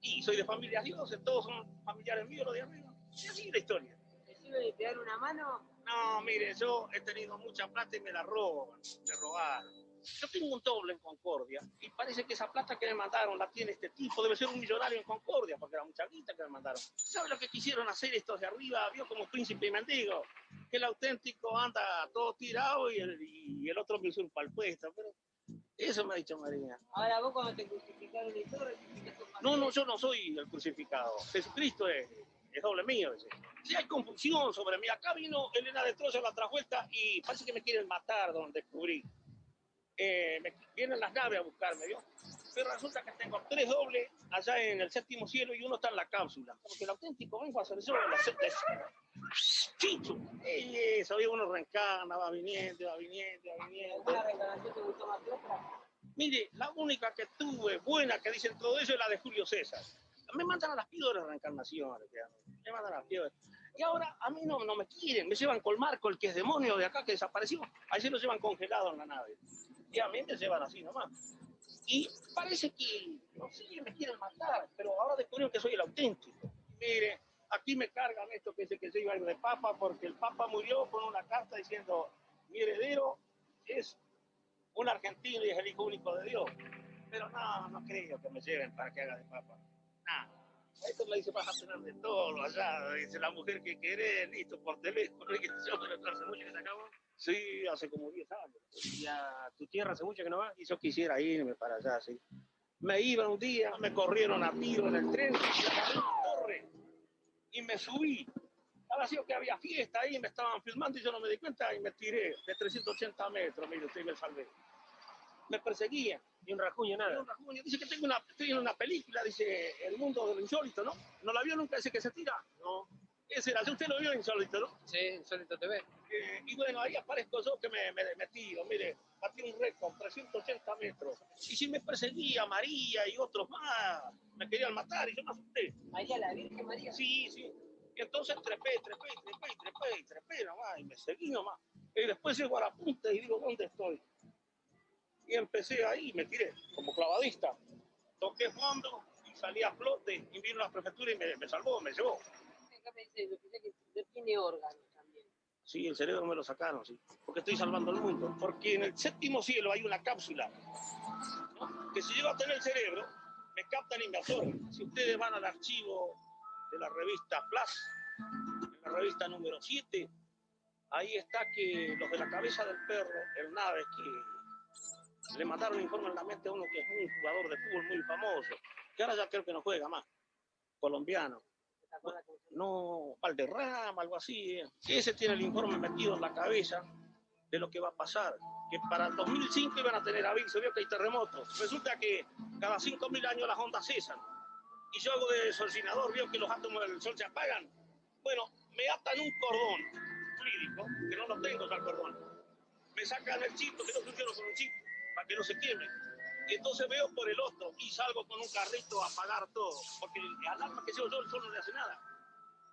Y soy de familias dioses, todos son familiares míos, los de arriba. Y así la historia. ¿Te sirve de pegar una mano? No, mire, yo he tenido mucha plata y me la roban, me robaron. Yo tengo un doble en Concordia y parece que esa plata que me mandaron la tiene este tipo, debe ser un millonario en Concordia, porque era mucha guita que me mandaron. ¿Sabe lo que quisieron hacer estos de arriba? Vio como príncipe y mendigo, que el auténtico anda todo tirado y el otro me usurpa el puesto, pero eso me ha dicho María. Ahora vos cuando te crucificaron y todo, no, yo no soy el crucificado. Jesucristo es doble mío. Ese. Si hay confusión sobre mí, acá vino Elena de Troya a la trasvuelta y parece que me quieren matar donde descubrí. Vienen las naves a buscarme, ¿vio? Pero resulta que tengo 3 dobles allá en el 7º cielo y uno está en la cápsula. Porque el auténtico vengo a hacer eso en la 7. Chicho. Eso, uno reencarna, va viniendo. ¿Alguna reencarnación te gustó más que otra? Mire, la única que tuve buena que dicen todo eso es la de Julio César. Me mandan a las píldoras de reencarnación. Me mandan a las píldoras. Y ahora a mí no me quieren. Me llevan con Marco, el que es demonio de acá, que desapareció. Ahí se lo llevan congelado en la nave. Y a mí me llevan así nomás. Y parece que, no sé, me quieren matar, pero ahora descubrieron que soy el auténtico. Mire, aquí me cargan esto que dice que soy el de Papa, porque el Papa murió con una carta diciendo, mi heredero es un argentino y es el hijo único de Dios. Pero no creo que me lleven para que haga de Papa. Nada. Esto me dice, vas a tener de todo allá, dice la mujer que querés, listo, por teléfono, y que yo, pero hace mucho que se acabó. Sí, hace como 10 años. ¿Y a tu tierra hace mucho que no vas? Y yo quisiera irme para allá, sí. Me iba un día, me corrieron a tiro en el tren, y agarré una torre, y me subí. Ahora sí que había fiesta ahí, me estaban filmando y yo no me di cuenta, y me tiré de 380 metros, mire, usted me salvé. Me perseguían. Ni un rasguño, nada. Ni un rasguño. Dice que estoy en una película, dice El mundo de lo insólito, ¿no? ¿No la vio nunca ese que se tira? No. Ese era, usted lo vio Insólito, ¿no? Sí, Insólito TV. Y bueno, ahí aparezco yo que me tiro, mire, batí un récord, 380 metros. Y si me perseguía María y otros más, me querían matar y yo me asusté. ¿María la Virgen María? Sí. Y entonces trepé nomás, y me seguí nomás. Y después llego a la punta y digo, ¿dónde estoy? Y empecé ahí, me tiré como clavadista. Toqué fondo y salí a flote y vino la prefectura y me salvó, me llevó. Déjame decir, yo pensé que tiene órganos también. Sí, el cerebro me lo sacaron, sí. Porque estoy salvando el mundo. Porque en el séptimo cielo hay una cápsula, ¿no? Que si llego a tener el cerebro, me capta el inversor. Si ustedes van al archivo de la revista Plus, en la revista número 7, ahí está que los de la cabeza del perro, el Naves, que le mandaron un informe en la mente a uno que es un jugador de fútbol muy famoso, que ahora ya creo que no juega más, colombiano. No, Valderrama, algo así. Ese tiene el informe metido en la cabeza de lo que va a pasar. Que para el 2005 iban a tener aviso, vio que hay terremotos. Resulta que cada 5.000 años las ondas cesan. Y yo hago de solcinador, vio que los átomos del sol se apagan. Bueno, me atan un cordón fluídico, que no lo tengo ya el cordón. Me sacan el chip, que no funciona con un chip, para que no se queme. Y entonces veo por el otro y salgo con un carrito a apagar todo, porque el alarma que llevo yo, el sol no le hace nada.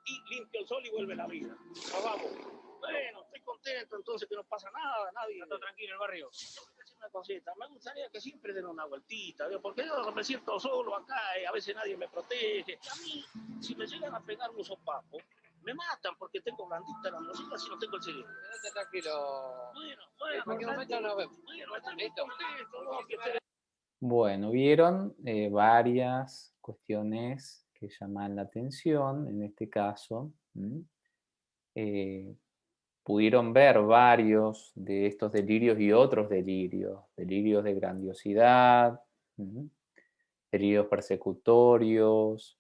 Y limpio el sol y vuelve la vida. Nos vamos. Bueno, estoy contento entonces que no pasa nada, nadie. Está tranquilo el barrio. Una cosita, me gustaría que siempre den una vueltita, ¿vio? Porque yo me siento solo acá y a veces nadie me protege. A mí, si me llegan a pegar un sopapo, me matan porque tengo blandita la mosquita si no tengo el cerebro. Quédate tranquilo. Bueno, En cualquier momento nos vemos. Bueno, listo. Bueno, vieron varias cuestiones que llaman la atención en este caso. Pudieron ver varios de estos delirios y otros delirios. Delirios de grandiosidad, delirios persecutorios,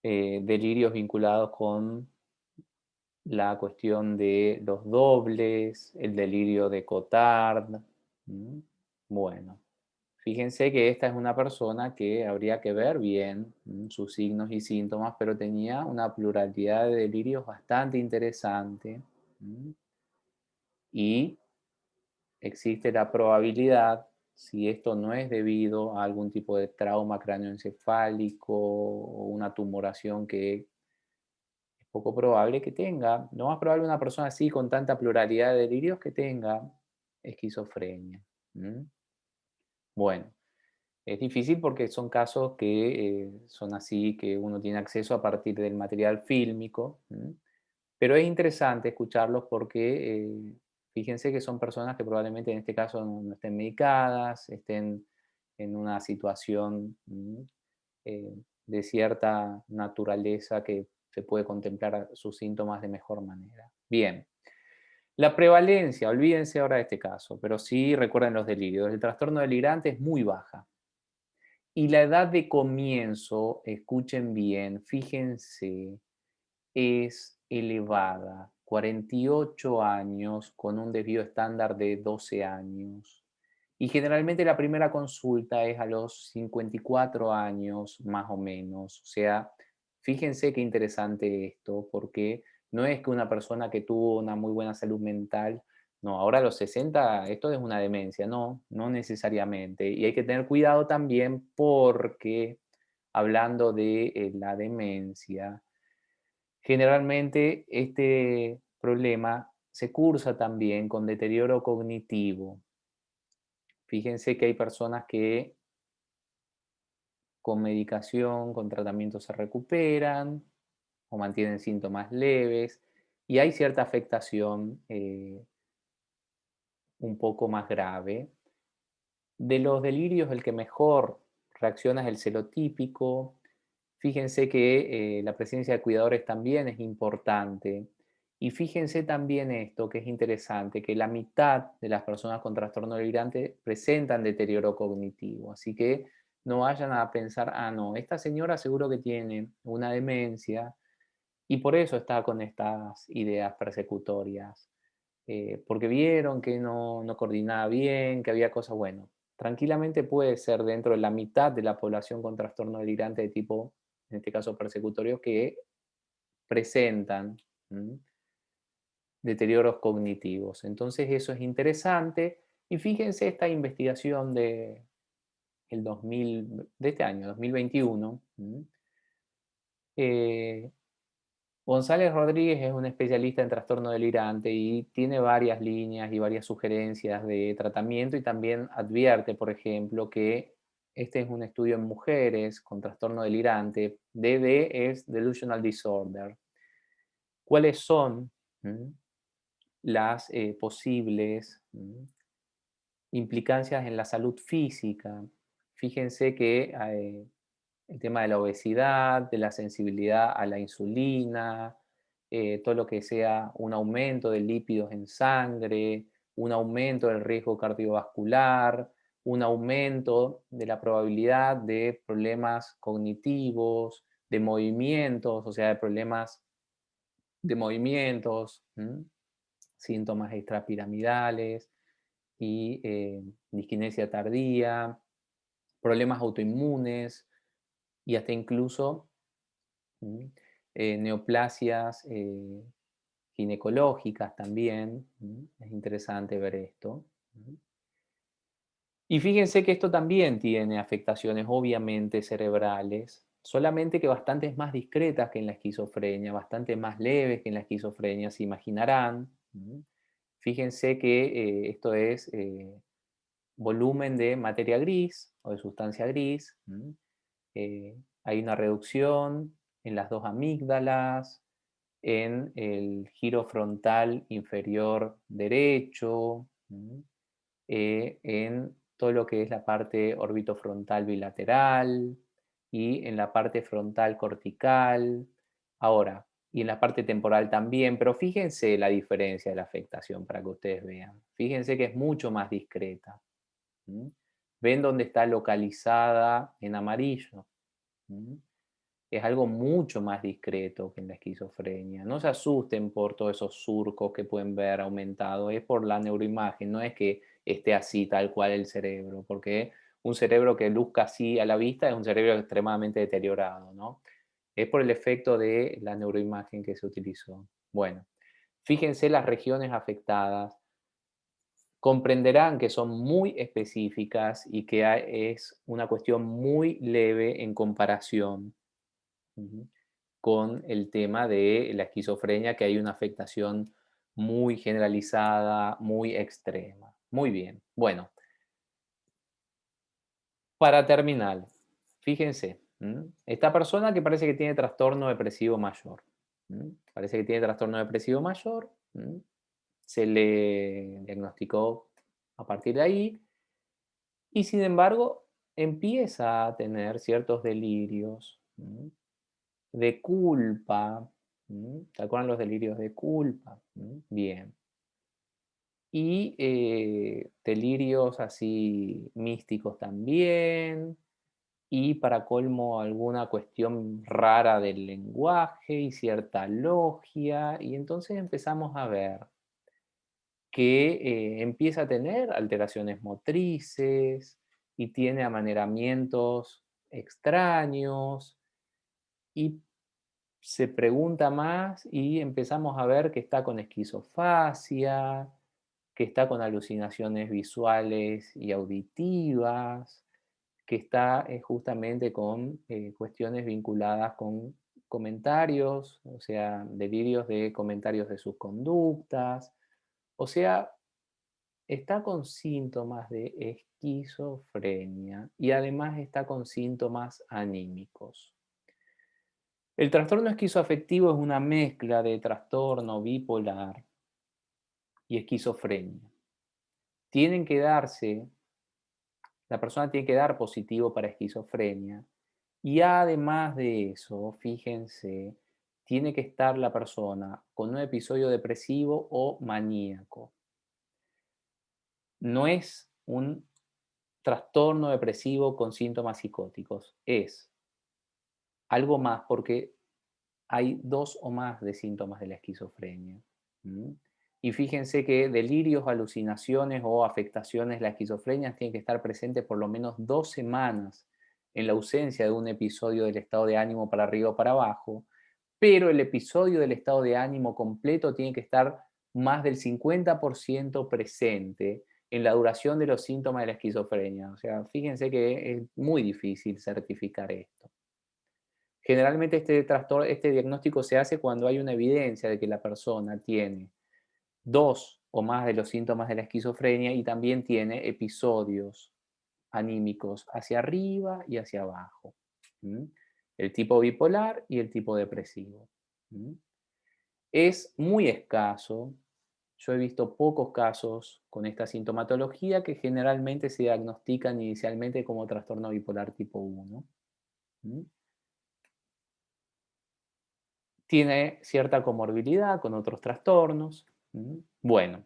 delirios vinculados con la cuestión de los dobles, el delirio de Cotard. Bueno, fíjense que esta es una persona que habría que ver bien sus signos y síntomas, pero tenía una pluralidad de delirios bastante interesante. Y existe la probabilidad, si esto no es debido a algún tipo de trauma cráneoencefálico o una tumoración que es poco probable que tenga, lo más probable una persona así con tanta pluralidad de delirios que tenga esquizofrenia. Bueno, es difícil porque son casos que son así, que uno tiene acceso a partir del material fílmico, pero es interesante escucharlos porque fíjense que son personas que probablemente en este caso no estén medicadas, estén en una situación de cierta naturaleza que se puede contemplar sus síntomas de mejor manera. Bien. La prevalencia, olvídense ahora de este caso, pero sí recuerden los delirios. El trastorno delirante es muy baja. Y la edad de comienzo, escuchen bien, fíjense, es elevada. 48 años con un desvío estándar de 12 años. Y generalmente la primera consulta es a los 54 años más o menos. O sea, fíjense qué interesante esto, porque no es que una persona que tuvo una muy buena salud mental, no, ahora a los 60 esto es una demencia, no necesariamente. Y hay que tener cuidado también porque hablando de la demencia, generalmente este problema se cursa también con deterioro cognitivo. Fíjense que hay personas que con medicación, con tratamiento se recuperan o mantienen síntomas leves y hay cierta afectación un poco más grave. De los delirios, el que mejor reacciona es el celotípico. Fíjense que la presencia de cuidadores también es importante. Y fíjense también esto, que es interesante, que la mitad de las personas con trastorno delirante presentan deterioro cognitivo. Así que no vayan a pensar, ah, no, esta señora seguro que tiene una demencia y por eso está con estas ideas persecutorias. Porque vieron que no coordinaba bien, que había cosas, bueno, tranquilamente puede ser dentro de la mitad de la población con trastorno delirante de tipo, en este caso persecutorio, que presentan deterioros cognitivos. Entonces eso es interesante. Y fíjense esta investigación de este año, 2021. González Rodríguez es un especialista en trastorno delirante y tiene varias líneas y varias sugerencias de tratamiento y también advierte, por ejemplo, que este es un estudio en mujeres con trastorno delirante. DD es Delusional Disorder. ¿Cuáles son las posibles implicancias en la salud física. Fíjense que el tema de la obesidad, de la sensibilidad a la insulina, todo lo que sea un aumento de lípidos en sangre, un aumento del riesgo cardiovascular, un aumento de la probabilidad de problemas cognitivos, de movimientos, o sea, de problemas de movimientos, síntomas extrapiramidales y disquinesia tardía, problemas autoinmunes y hasta incluso neoplasias ginecológicas también. Es interesante ver esto. Y fíjense que esto también tiene afectaciones obviamente cerebrales, solamente que bastantes más discretas que en la esquizofrenia, bastante más leves que en la esquizofrenia, se imaginarán. Fíjense que esto es volumen de materia gris o de sustancia gris. Hay una reducción en las dos amígdalas, en el giro frontal inferior derecho, en todo lo que es la parte orbitofrontal bilateral y en la parte frontal cortical. Ahora, y en la parte temporal también, pero fíjense la diferencia de la afectación para que ustedes vean. Fíjense que es mucho más discreta. ¿Ven dónde está localizada en amarillo? Es algo mucho más discreto que en la esquizofrenia. No se asusten por todos esos surcos que pueden ver aumentados, es por la neuroimagen, no es que esté así tal cual el cerebro, porque un cerebro que luzca así a la vista es un cerebro extremadamente deteriorado, ¿no? Es por el efecto de la neuroimagen que se utilizó. Bueno, fíjense las regiones afectadas, comprenderán que son muy específicas y que es una cuestión muy leve en comparación con el tema de la esquizofrenia, que hay una afectación muy generalizada, muy extrema. Muy bien. Bueno, para terminar, fíjense, esta persona que parece que tiene trastorno depresivo mayor, parece que tiene trastorno depresivo mayor, se le diagnosticó a partir de ahí y sin embargo empieza a tener ciertos delirios de culpa. ¿Se acuerdan los delirios de culpa? Bien. Y delirios así místicos también. Y para colmo alguna cuestión rara del lenguaje y cierta logia. Y entonces empezamos a ver que empieza a tener alteraciones motrices y tiene amaneramientos extraños y se pregunta más y empezamos a ver que está con esquizofasia, que está con alucinaciones visuales y auditivas, que está justamente con cuestiones vinculadas con comentarios, o sea, delirios de comentarios de sus conductas, o sea, está con síntomas de esquizofrenia y además está con síntomas anímicos. El trastorno esquizoafectivo es una mezcla de trastorno bipolar y esquizofrenia. Tienen que darse, la persona tiene que dar positivo para esquizofrenia y además de eso, fíjense, tiene que estar la persona con un episodio depresivo o maníaco. No es un trastorno depresivo con síntomas psicóticos, es algo más porque hay dos o más de síntomas de la esquizofrenia. Y fíjense que delirios, alucinaciones o afectaciones de la esquizofrenia tienen que estar presentes por lo menos 2 semanas en la ausencia de un episodio del estado de ánimo para arriba o para abajo, pero el episodio del estado de ánimo completo tiene que estar más del 50% presente en la duración de los síntomas de la esquizofrenia. O sea, fíjense que es muy difícil certificar esto. Generalmente este diagnóstico se hace cuando hay una evidencia de que la persona tiene 2 o más de los síntomas de la esquizofrenia y también tiene episodios anímicos hacia arriba y hacia abajo. El tipo bipolar y el tipo depresivo. Es muy escaso. Yo he visto pocos casos con esta sintomatología que generalmente se diagnostican inicialmente como trastorno bipolar tipo 1. ¿Mm? Tiene cierta comorbilidad con otros trastornos. ¿Mm? Bueno,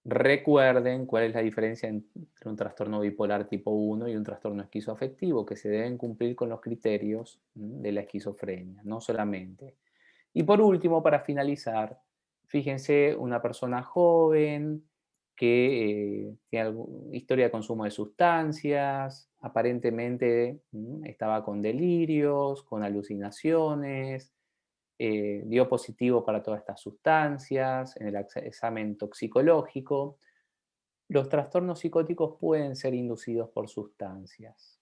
recuerden cuál es la diferencia entre un trastorno bipolar tipo 1 y un trastorno esquizoafectivo, que se deben cumplir con los criterios de la esquizofrenia, no solamente. Y por último, para finalizar, fíjense una persona joven que tiene historia de consumo de sustancias, aparentemente estaba con delirios, con alucinaciones, dio positivo para todas estas sustancias en el examen toxicológico. Los trastornos psicóticos pueden ser inducidos por sustancias.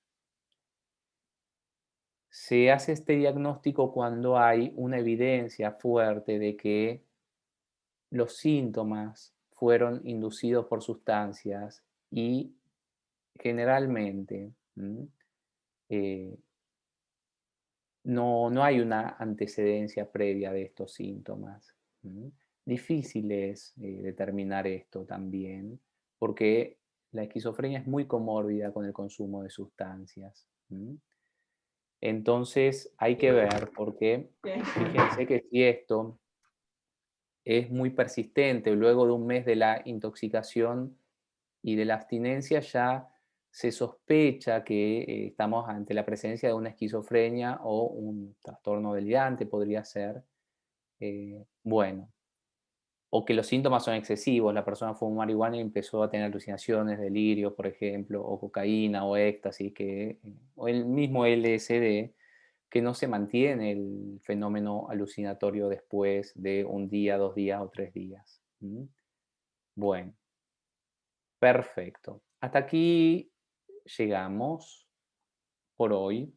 Se hace este diagnóstico cuando hay una evidencia fuerte de que los síntomas fueron inducidos por sustancias y generalmente eh, no hay una antecedencia previa de estos síntomas. Difícil es determinar esto también, porque la esquizofrenia es muy comórbida con el consumo de sustancias. Entonces hay que ver, porque fíjense que si esto es muy persistente, luego de un mes de la intoxicación y de la abstinencia ya se sospecha que estamos ante la presencia de una esquizofrenia o un trastorno delirante, podría ser. Bueno, o que los síntomas son excesivos, la persona fumó marihuana y empezó a tener alucinaciones, delirios, por ejemplo, o cocaína o éxtasis, o el mismo LSD, que no se mantiene el fenómeno alucinatorio después de un día, 2 días o 3 días. Bueno, perfecto. Hasta aquí llegamos por hoy.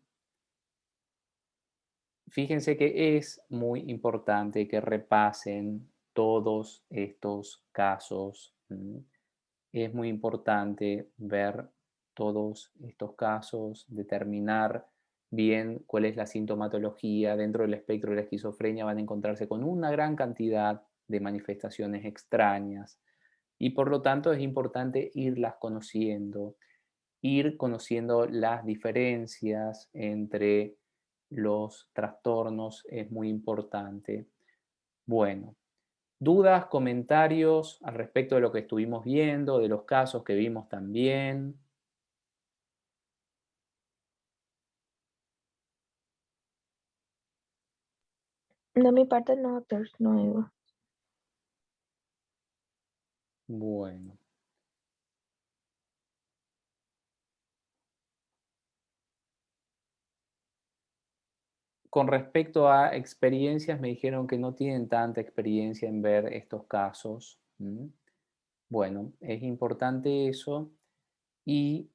Fíjense que es muy importante que repasen todos estos casos. Es muy importante ver todos estos casos, determinar bien cuál es la sintomatología. Dentro del espectro de la esquizofrenia van a encontrarse con una gran cantidad de manifestaciones extrañas y por lo tanto es importante irlas conociendo, ir conociendo las diferencias entre los trastornos es muy importante. Bueno, dudas, comentarios al respecto de lo que estuvimos viendo, de los casos que vimos también. De mi parte no, doctor, no digo. Bueno. Con respecto a experiencias, me dijeron que no tienen tanta experiencia en ver estos casos. Bueno, es importante eso y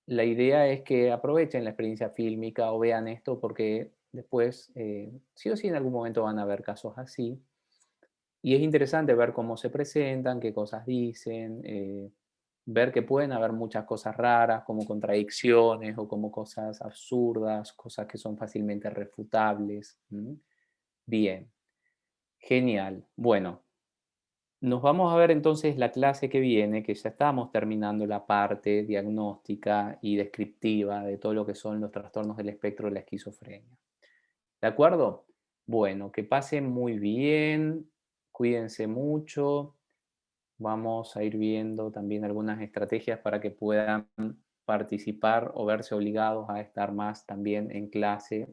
la idea es que aprovechen la experiencia fílmica o vean esto porque después, sí o sí, en algún momento van a ver casos así. Y es interesante ver cómo se presentan, qué cosas dicen, ver que pueden haber muchas cosas raras, como contradicciones o como cosas absurdas, cosas que son fácilmente refutables. Bien, genial. Bueno, nos vamos a ver entonces la clase que viene, que ya estamos terminando la parte diagnóstica y descriptiva de todo lo que son los trastornos del espectro de la esquizofrenia. ¿De acuerdo? Bueno, que pasen muy bien, cuídense mucho. Vamos a ir viendo también algunas estrategias para que puedan participar o verse obligados a estar más también en clase.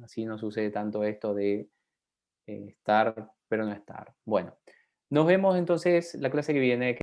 Así no sucede tanto esto de estar pero no estar. Bueno, nos vemos entonces la clase que viene.